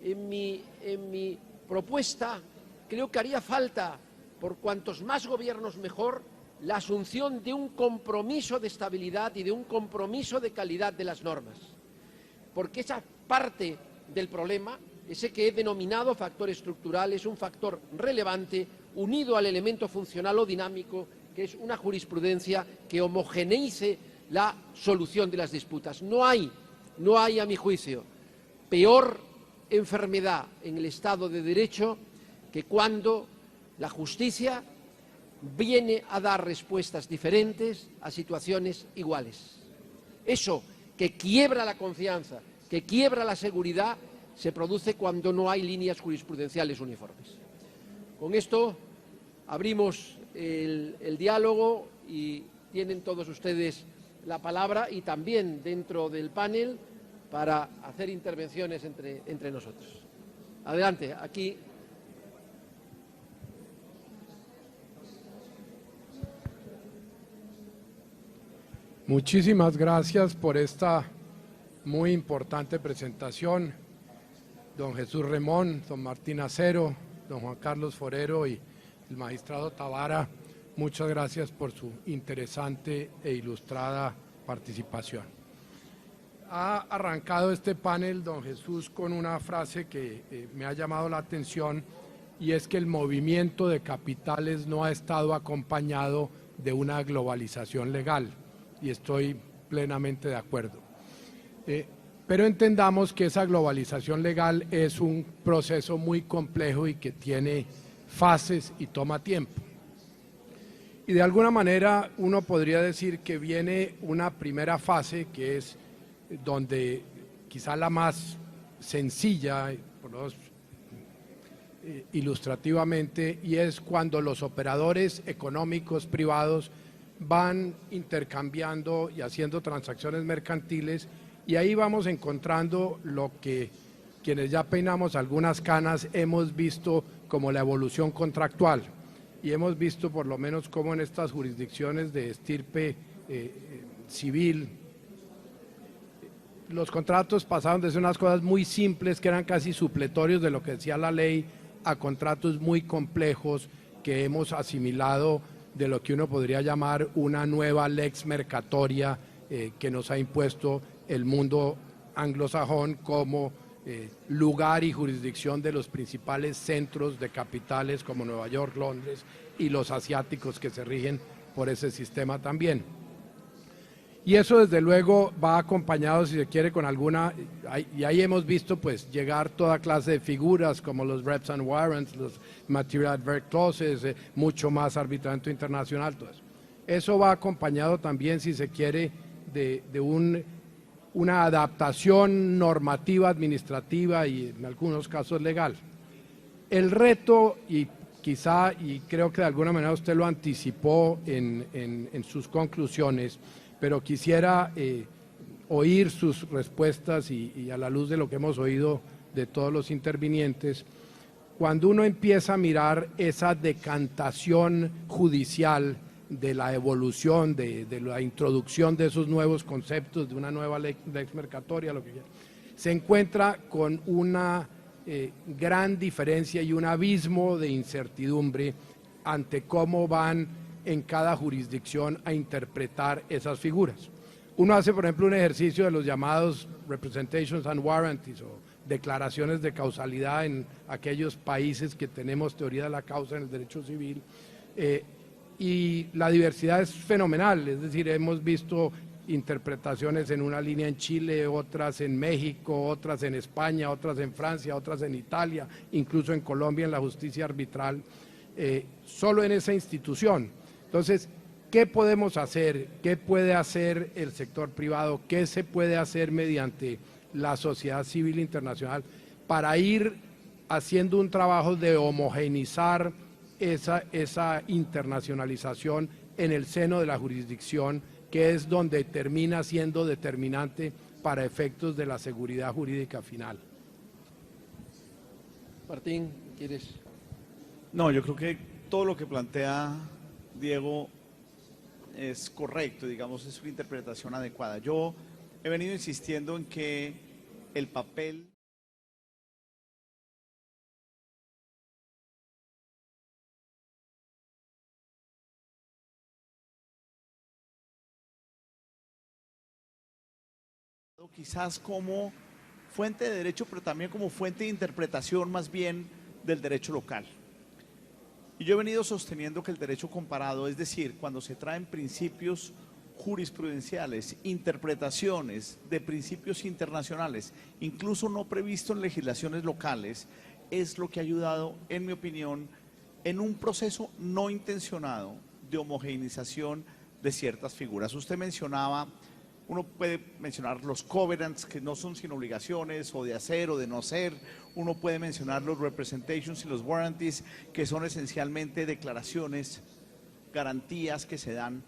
en mi propuesta creo que haría falta, por cuantos más gobiernos mejor, la asunción de un compromiso de estabilidad y de un compromiso de calidad de las normas. Porque esa parte del problema, ese que he denominado factor estructural, es un factor relevante unido al elemento funcional o dinámico, que es una jurisprudencia que homogeneice la solución de las disputas. No hay, a mi juicio, peor enfermedad en el Estado de Derecho que cuando la justicia viene a dar respuestas diferentes a situaciones iguales. Eso que quiebra la confianza, que quiebra la seguridad, se produce cuando no hay líneas jurisprudenciales uniformes. Con esto abrimos el diálogo y tienen todos ustedes la palabra y también dentro del panel para hacer intervenciones entre nosotros. Adelante, aquí. Muchísimas gracias por esta muy importante presentación, don Jesús Remón, don Martín Acero, don Juan Carlos Forero y el magistrado Tabara. Muchas gracias por su interesante e ilustrada participación. Ha arrancado este panel don Jesús con una frase que me ha llamado la atención, y es que el movimiento de capitales no ha estado acompañado de una globalización legal. Y estoy plenamente de acuerdo. Pero entendamos que esa globalización legal es un proceso muy complejo y que tiene fases y toma tiempo. Y de alguna manera uno podría decir que viene una primera fase que es donde quizá la más sencilla, por lo menos ilustrativamente, y es cuando los operadores económicos privados van intercambiando y haciendo transacciones mercantiles, y ahí vamos encontrando lo que quienes ya peinamos algunas canas hemos visto como la evolución contractual, y hemos visto por lo menos cómo en estas jurisdicciones de estirpe civil los contratos pasaron de ser unas cosas muy simples que eran casi supletorios de lo que decía la ley a contratos muy complejos que hemos asimilado de lo que uno podría llamar una nueva lex mercatoria que nos ha impuesto el mundo anglosajón como lugar y jurisdicción de los principales centros de capitales como Nueva York, Londres y los asiáticos que se rigen por ese sistema también. Y eso desde luego va acompañado, si se quiere, con alguna, y ahí hemos visto pues llegar toda clase de figuras como los reps and warrants, los material adverse clauses, mucho más arbitramiento internacional, todo eso. Eso va acompañado también, si se quiere, de una adaptación normativa, administrativa y en algunos casos legal. El reto, y quizá, y creo que de alguna manera usted lo anticipó en sus conclusiones, pero quisiera oír sus respuestas y a la luz de lo que hemos oído de todos los intervinientes, cuando uno empieza a mirar esa decantación judicial de la evolución, de la introducción de esos nuevos conceptos, de una nueva lex mercatoria, lo que quiera, se encuentra con una gran diferencia y un abismo de incertidumbre ante cómo van en cada jurisdicción a interpretar esas figuras. Uno hace, por ejemplo, un ejercicio de los llamados representations and warranties o declaraciones de causalidad en aquellos países que tenemos teoría de la causa en el derecho civil, y la diversidad es fenomenal, es decir, hemos visto interpretaciones en una línea en Chile, otras en México, otras en España, otras en Francia, otras en Italia, incluso en Colombia en la justicia arbitral, solo en esa institución. Entonces, ¿qué podemos hacer? ¿Qué puede hacer el sector privado? ¿Qué se puede hacer mediante la sociedad civil internacional para ir haciendo un trabajo de homogeneizar esa internacionalización en el seno de la jurisdicción, que es donde termina siendo determinante para efectos de la seguridad jurídica final? Martín, ¿quieres? No, yo creo que todo lo que plantea Diego es correcto, digamos, es una interpretación adecuada. Yo he venido insistiendo en que el papel quizás como fuente de derecho, pero también como fuente de interpretación más bien del derecho local. Y yo he venido sosteniendo que el derecho comparado, es decir, cuando se traen principios jurisprudenciales, interpretaciones de principios internacionales, incluso no previsto en legislaciones locales, es lo que ha ayudado, en mi opinión, en un proceso no intencionado de homogeneización de ciertas figuras. Usted mencionaba, uno puede mencionar los covenants, que no son sin obligaciones, o de hacer o de no hacer. Uno puede mencionar los representations y los warranties, que son esencialmente declaraciones, garantías que se dan.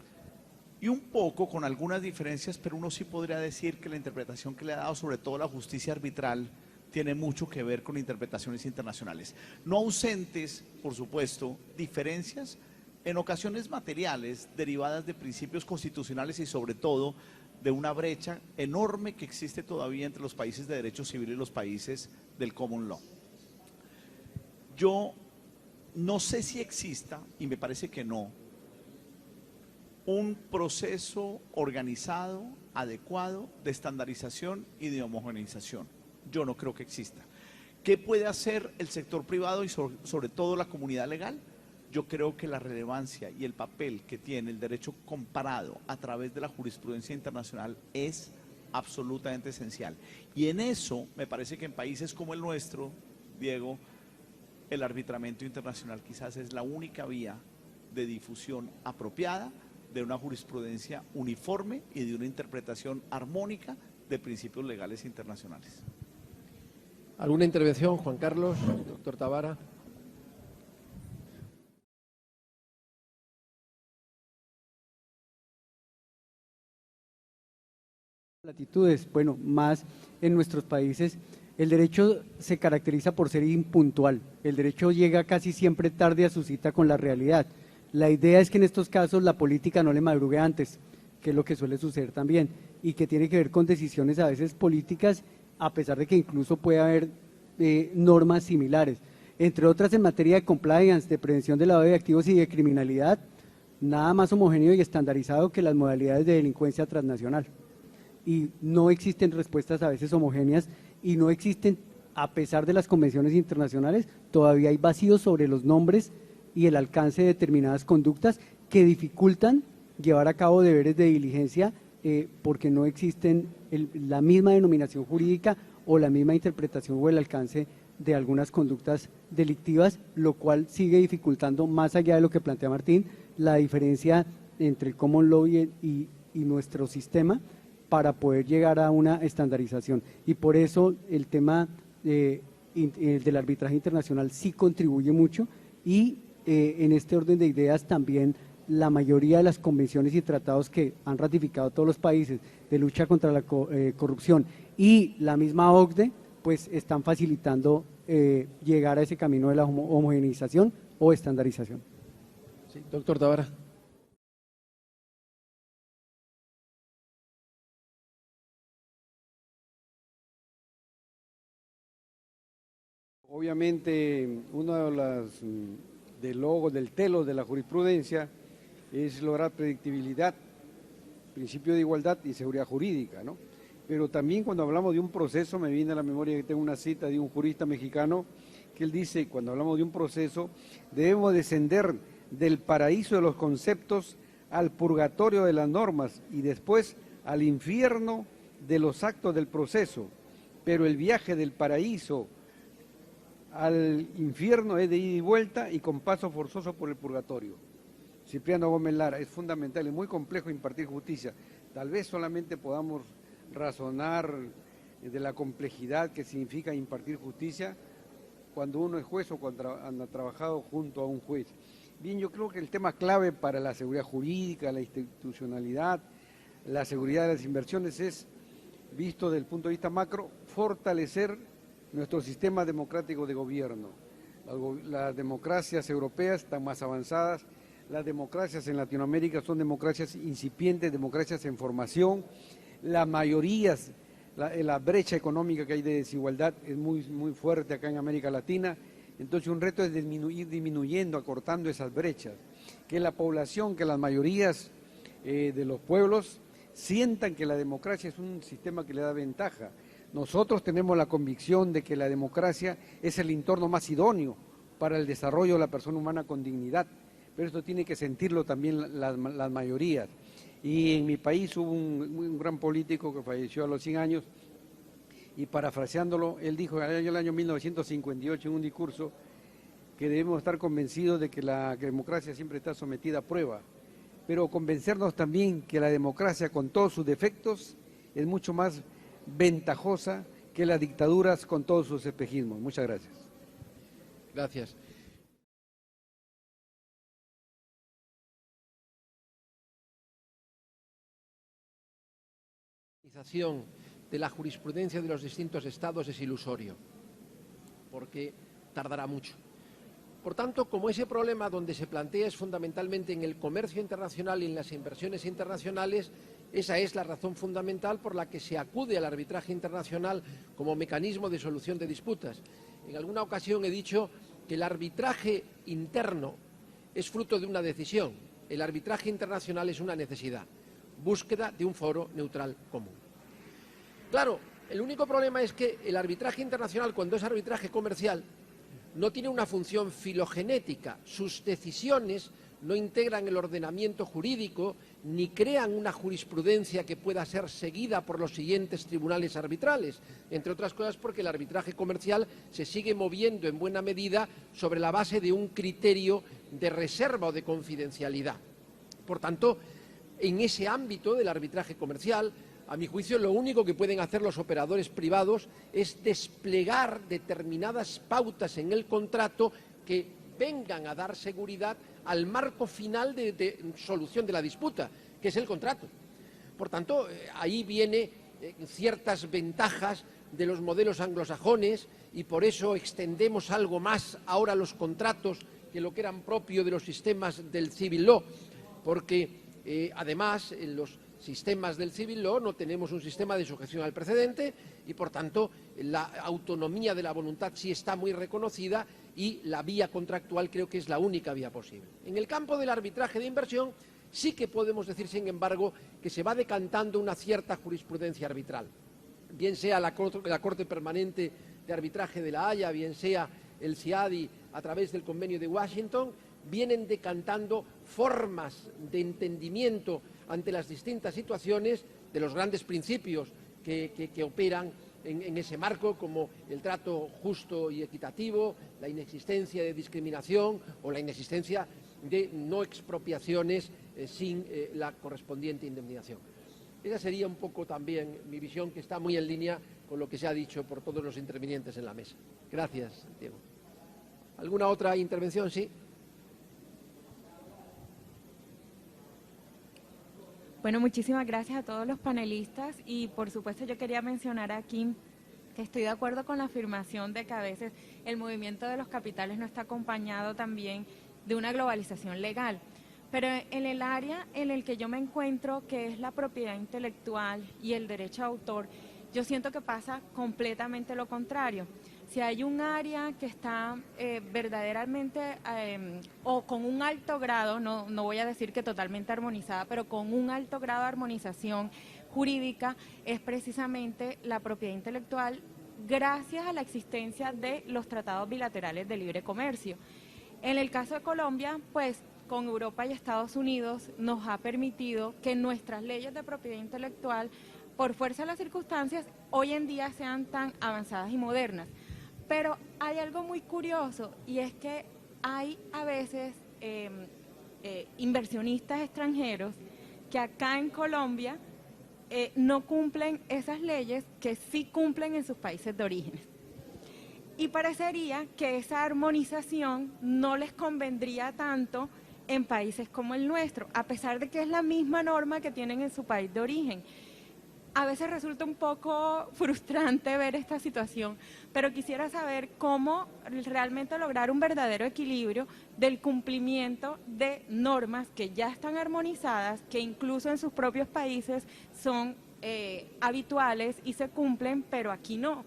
Y un poco, con algunas diferencias, pero uno sí podría decir que la interpretación que le ha dado, sobre todo la justicia arbitral, tiene mucho que ver con interpretaciones internacionales. No ausentes, por supuesto, diferencias en ocasiones materiales derivadas de principios constitucionales y sobre todo de una brecha enorme que existe todavía entre los países de derecho civil y los países del common law. Yo no sé si exista, y me parece que no, un proceso organizado, adecuado de estandarización y de homogeneización. Yo no creo que exista. ¿Qué puede hacer el sector privado y sobre todo la comunidad legal? Yo creo que la relevancia y el papel que tiene el derecho comparado a través de la jurisprudencia internacional es absolutamente esencial. Y en eso me parece que en países como el nuestro, Diego, el arbitramiento internacional quizás es la única vía de difusión apropiada de una jurisprudencia uniforme y de una interpretación armónica de principios legales internacionales. ¿Alguna intervención, Juan Carlos, doctor Tavara? latitudes, bueno, más en nuestros países, el derecho se caracteriza por ser impuntual. El derecho llega casi siempre tarde a su cita con la realidad. La idea es que en estos casos la política no le madrugue antes, que es lo que suele suceder también, y que tiene que ver con decisiones a veces políticas, a pesar de que incluso puede haber normas similares. Entre otras, en materia de compliance, de prevención de lavado de activos y de criminalidad, nada más homogéneo y estandarizado que las modalidades de delincuencia transnacional. Y no existen respuestas a veces homogéneas y no existen, a pesar de las convenciones internacionales, todavía hay vacíos sobre los nombres y el alcance de determinadas conductas que dificultan llevar a cabo deberes de diligencia porque no existen la misma denominación jurídica o la misma interpretación o el alcance de algunas conductas delictivas, lo cual sigue dificultando, más allá de lo que plantea Martín, la diferencia entre el common law y nuestro sistema para poder llegar a una estandarización. Y por eso el tema del arbitraje internacional sí contribuye mucho y en este orden de ideas también la mayoría de las convenciones y tratados que han ratificado todos los países de lucha contra la corrupción y la misma OCDE, pues están facilitando llegar a ese camino de la homogeneización o estandarización. Sí, doctor Tavara. Obviamente, uno del telos de la jurisprudencia es lograr predictibilidad, principio de igualdad y seguridad jurídica, ¿no? Pero también cuando hablamos de un proceso, me viene a la memoria que tengo una cita de un jurista mexicano que él dice, cuando hablamos de un proceso, debemos descender del paraíso de los conceptos al purgatorio de las normas y después al infierno de los actos del proceso. Pero el viaje del paraíso al infierno es de ida y vuelta y con paso forzoso por el purgatorio. Cipriano Gómez Lara, es fundamental, es muy complejo impartir justicia. Tal vez solamente podamos razonar de la complejidad que significa impartir justicia cuando uno es juez o cuando anda trabajado junto a un juez. Bien, yo creo que el tema clave para la seguridad jurídica, la institucionalidad, la seguridad de las inversiones es, visto desde el punto de vista macro, fortalecer nuestro sistema democrático de gobierno. Las democracias europeas están más avanzadas, las democracias en Latinoamérica son democracias incipientes, democracias en formación. Las mayorías, la brecha económica que hay de desigualdad es muy fuerte acá en América Latina. Entonces un reto es ir disminuyendo, acortando esas brechas. Que la población, que las mayorías de los pueblos sientan que la democracia es un sistema que le da ventaja. Nosotros tenemos la convicción de que la democracia es el entorno más idóneo para el desarrollo de la persona humana con dignidad. Pero esto tiene que sentirlo también las mayorías. Y en mi país hubo un gran político que falleció a los 100 años y parafraseándolo, él dijo en el año 1958 en un discurso que debemos estar convencidos de que la democracia siempre está sometida a prueba, pero convencernos también que la democracia con todos sus defectos es mucho más ventajosa que las dictaduras con todos sus espejismos. Muchas gracias. Gracias. De la jurisprudencia de los distintos estados es ilusorio, porque tardará mucho. Por tanto, como ese problema donde se plantea es fundamentalmente en el comercio internacional y en las inversiones internacionales, esa es la razón fundamental por la que se acude al arbitraje internacional como mecanismo de solución de disputas. En alguna ocasión he dicho que el arbitraje interno es fruto de una decisión, el arbitraje internacional es una necesidad, búsqueda de un foro neutral común. Claro, el único problema es que el arbitraje internacional, cuando es arbitraje comercial, no tiene una función filogenética. Sus decisiones no integran el ordenamiento jurídico ni crean una jurisprudencia que pueda ser seguida por los siguientes tribunales arbitrales, entre otras cosas porque el arbitraje comercial se sigue moviendo en buena medida sobre la base de un criterio de reserva o de confidencialidad. Por tanto, en ese ámbito del arbitraje comercial, a mi juicio, lo único que pueden hacer los operadores privados es desplegar determinadas pautas en el contrato que vengan a dar seguridad al marco final de solución de la disputa, que es el contrato. Por tanto, ahí viene ciertas ventajas de los modelos anglosajones y por eso extendemos algo más ahora los contratos que lo que eran propio de los sistemas del civil law, porque además en los sistemas del civil law no tenemos un sistema de sujeción al precedente y por tanto la autonomía de la voluntad sí está muy reconocida y la vía contractual creo que es la única vía posible. En el campo del arbitraje de inversión sí que podemos decir, sin embargo, que se va decantando una cierta jurisprudencia arbitral, bien sea la Corte Permanente de Arbitraje de La Haya, bien sea el CIADI a través del Convenio de Washington, vienen decantando formas de entendimiento ante las distintas situaciones de los grandes principios que operan en ese marco, como el trato justo y equitativo, la inexistencia de discriminación o la inexistencia de no expropiaciones sin la correspondiente indemnización. Esa sería un poco también mi visión, que está muy en línea con lo que se ha dicho por todos los intervinientes en la mesa. Gracias, Diego. ¿Alguna otra intervención? Sí. Bueno, muchísimas gracias a todos los panelistas y por supuesto yo quería mencionar aquí que estoy de acuerdo con la afirmación de que a veces el movimiento de los capitales no está acompañado también de una globalización legal. Pero en el área en el que yo me encuentro, que es la propiedad intelectual y el derecho de autor, yo siento que pasa completamente lo contrario. Si hay un área que está verdaderamente o con un alto grado, no voy a decir que totalmente armonizada, pero con un alto grado de armonización jurídica, es precisamente la propiedad intelectual gracias a la existencia de los tratados bilaterales de libre comercio. En el caso de Colombia, pues con Europa y Estados Unidos nos ha permitido que nuestras leyes de propiedad intelectual, por fuerza de las circunstancias, hoy en día sean tan avanzadas y modernas. Pero hay algo muy curioso y es que hay a veces inversionistas extranjeros que acá en Colombia no cumplen esas leyes que sí cumplen en sus países de origen. Y parecería que esa armonización no les convendría tanto en países como el nuestro, a pesar de que es la misma norma que tienen en su país de origen. A veces resulta un poco frustrante ver esta situación, pero quisiera saber cómo realmente lograr un verdadero equilibrio del cumplimiento de normas que ya están armonizadas, que incluso en sus propios países son habituales y se cumplen, pero aquí no,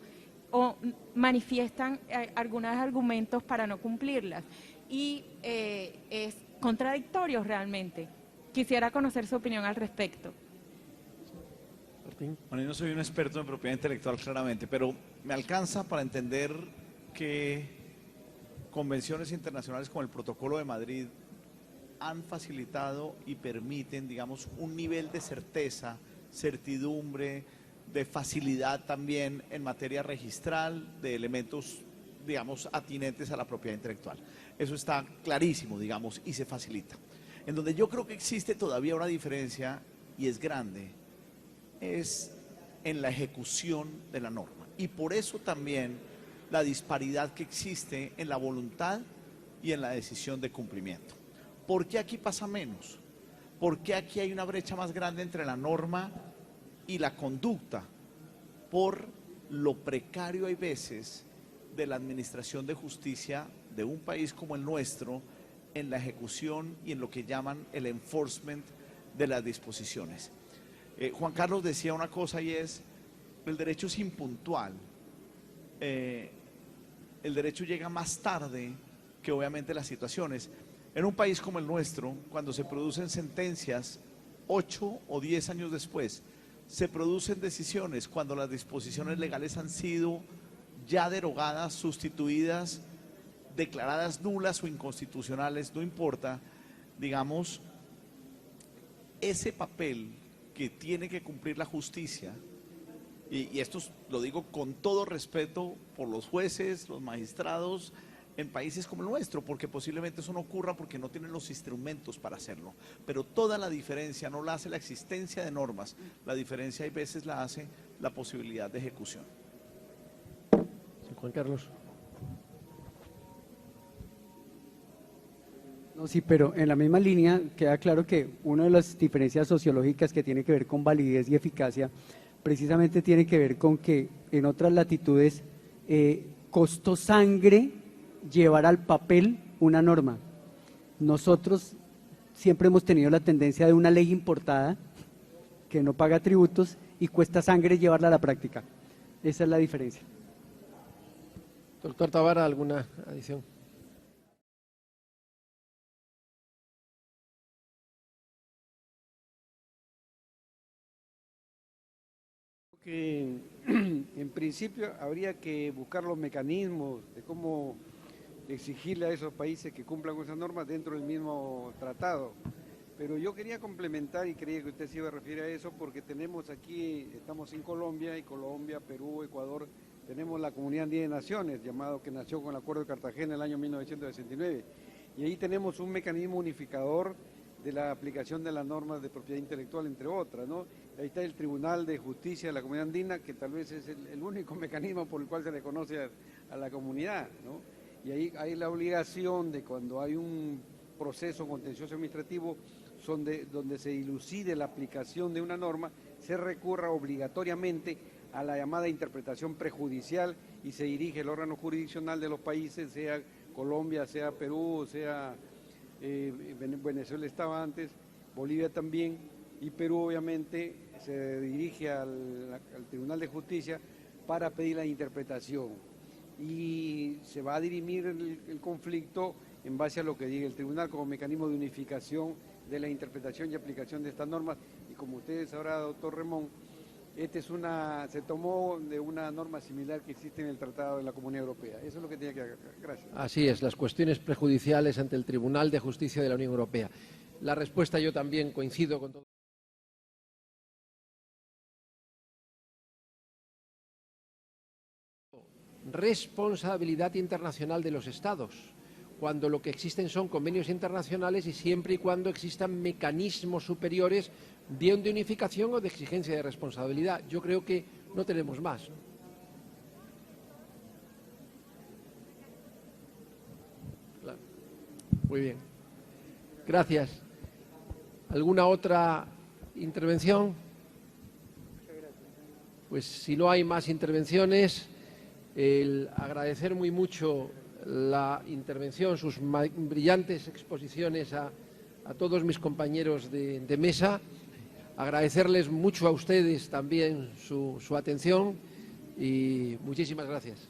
o manifiestan algunos argumentos para no cumplirlas. Y es contradictorio realmente. Quisiera conocer su opinión al respecto. Bueno, yo no soy un experto en propiedad intelectual claramente, pero me alcanza para entender que convenciones internacionales como el Protocolo de Madrid han facilitado y permiten, digamos, un nivel de certeza, certidumbre, de facilidad también en materia registral, de elementos, digamos, atinentes a la propiedad intelectual. Eso está clarísimo, digamos, y se facilita. En donde yo creo que existe todavía una diferencia, y es grande, es en la ejecución de la norma. Y por eso también la disparidad que existe en la voluntad y en la decisión de cumplimiento. ¿Por qué aquí pasa menos? ¿Por qué aquí hay una brecha más grande entre la norma y la conducta? Por lo precario hay veces de la administración de justicia de un país como el nuestro en la ejecución y en lo que llaman el enforcement de las disposiciones. Juan Carlos decía una cosa y es, el derecho es impuntual, el derecho llega más tarde que obviamente las situaciones. En un país como el nuestro, cuando se producen sentencias 8 o 10 años después, se producen decisiones cuando las disposiciones legales han sido ya derogadas, sustituidas, declaradas nulas o inconstitucionales, no importa, digamos, ese papel que tiene que cumplir la justicia, y esto lo digo con todo respeto por los jueces, los magistrados, en países como el nuestro, porque posiblemente eso no ocurra porque no tienen los instrumentos para hacerlo, pero toda la diferencia no la hace la existencia de normas, la diferencia hay veces la hace la posibilidad de ejecución. Sí, Juan Carlos. No, sí, pero en la misma línea queda claro que una de las diferencias sociológicas que tiene que ver con validez y eficacia precisamente tiene que ver con que en otras latitudes costó sangre llevar al papel una norma. Nosotros siempre hemos tenido la tendencia de una ley importada que no paga tributos y cuesta sangre llevarla a la práctica. Esa es la diferencia. Doctor Tavara, ¿alguna adición? Que en principio habría que buscar los mecanismos de cómo exigirle a esos países que cumplan con esas normas dentro del mismo tratado. Pero yo quería complementar, y creía que usted se iba a referir a eso, porque tenemos aquí, estamos en Colombia, y Colombia, Perú, Ecuador, tenemos la Comunidad Andina de Naciones, llamado que nació con el Acuerdo de Cartagena en el año 1969. Y ahí tenemos un mecanismo unificador de la aplicación de las normas de propiedad intelectual, entre otras, ¿no? Ahí está el Tribunal de Justicia de la Comunidad Andina, que tal vez es el único mecanismo por el cual se le conoce a la comunidad, ¿no? Y ahí hay la obligación de cuando hay un proceso contencioso administrativo donde se dilucide la aplicación de una norma, se recurra obligatoriamente a la llamada interpretación prejudicial y se dirige el órgano jurisdiccional de los países, sea Colombia, sea Perú, sea Venezuela estaba antes, Bolivia también, y Perú obviamente se dirige al Tribunal de Justicia para pedir la interpretación. Y se va a dirimir el conflicto en base a lo que diga el tribunal como mecanismo de unificación de la interpretación y aplicación de estas normas. Y como ustedes sabrá, doctor Remón, se tomó de una norma similar que existe en el Tratado de la Comunidad Europea. Eso es lo que tenía que hacer. Gracias. Así es, las cuestiones prejudiciales ante el Tribunal de Justicia de la Unión Europea. La respuesta yo también coincido con todo. Responsabilidad internacional de los Estados, cuando lo que existen son convenios internacionales y siempre y cuando existan mecanismos superiores, bien de unificación o de exigencia de responsabilidad. Yo creo que no tenemos más, ¿no? Claro. Muy bien. Gracias. ¿Alguna otra intervención? Pues si no hay más intervenciones, el agradecer muy mucho la intervención, sus brillantes exposiciones a todos mis compañeros de mesa, agradecerles mucho a ustedes también su atención y muchísimas gracias.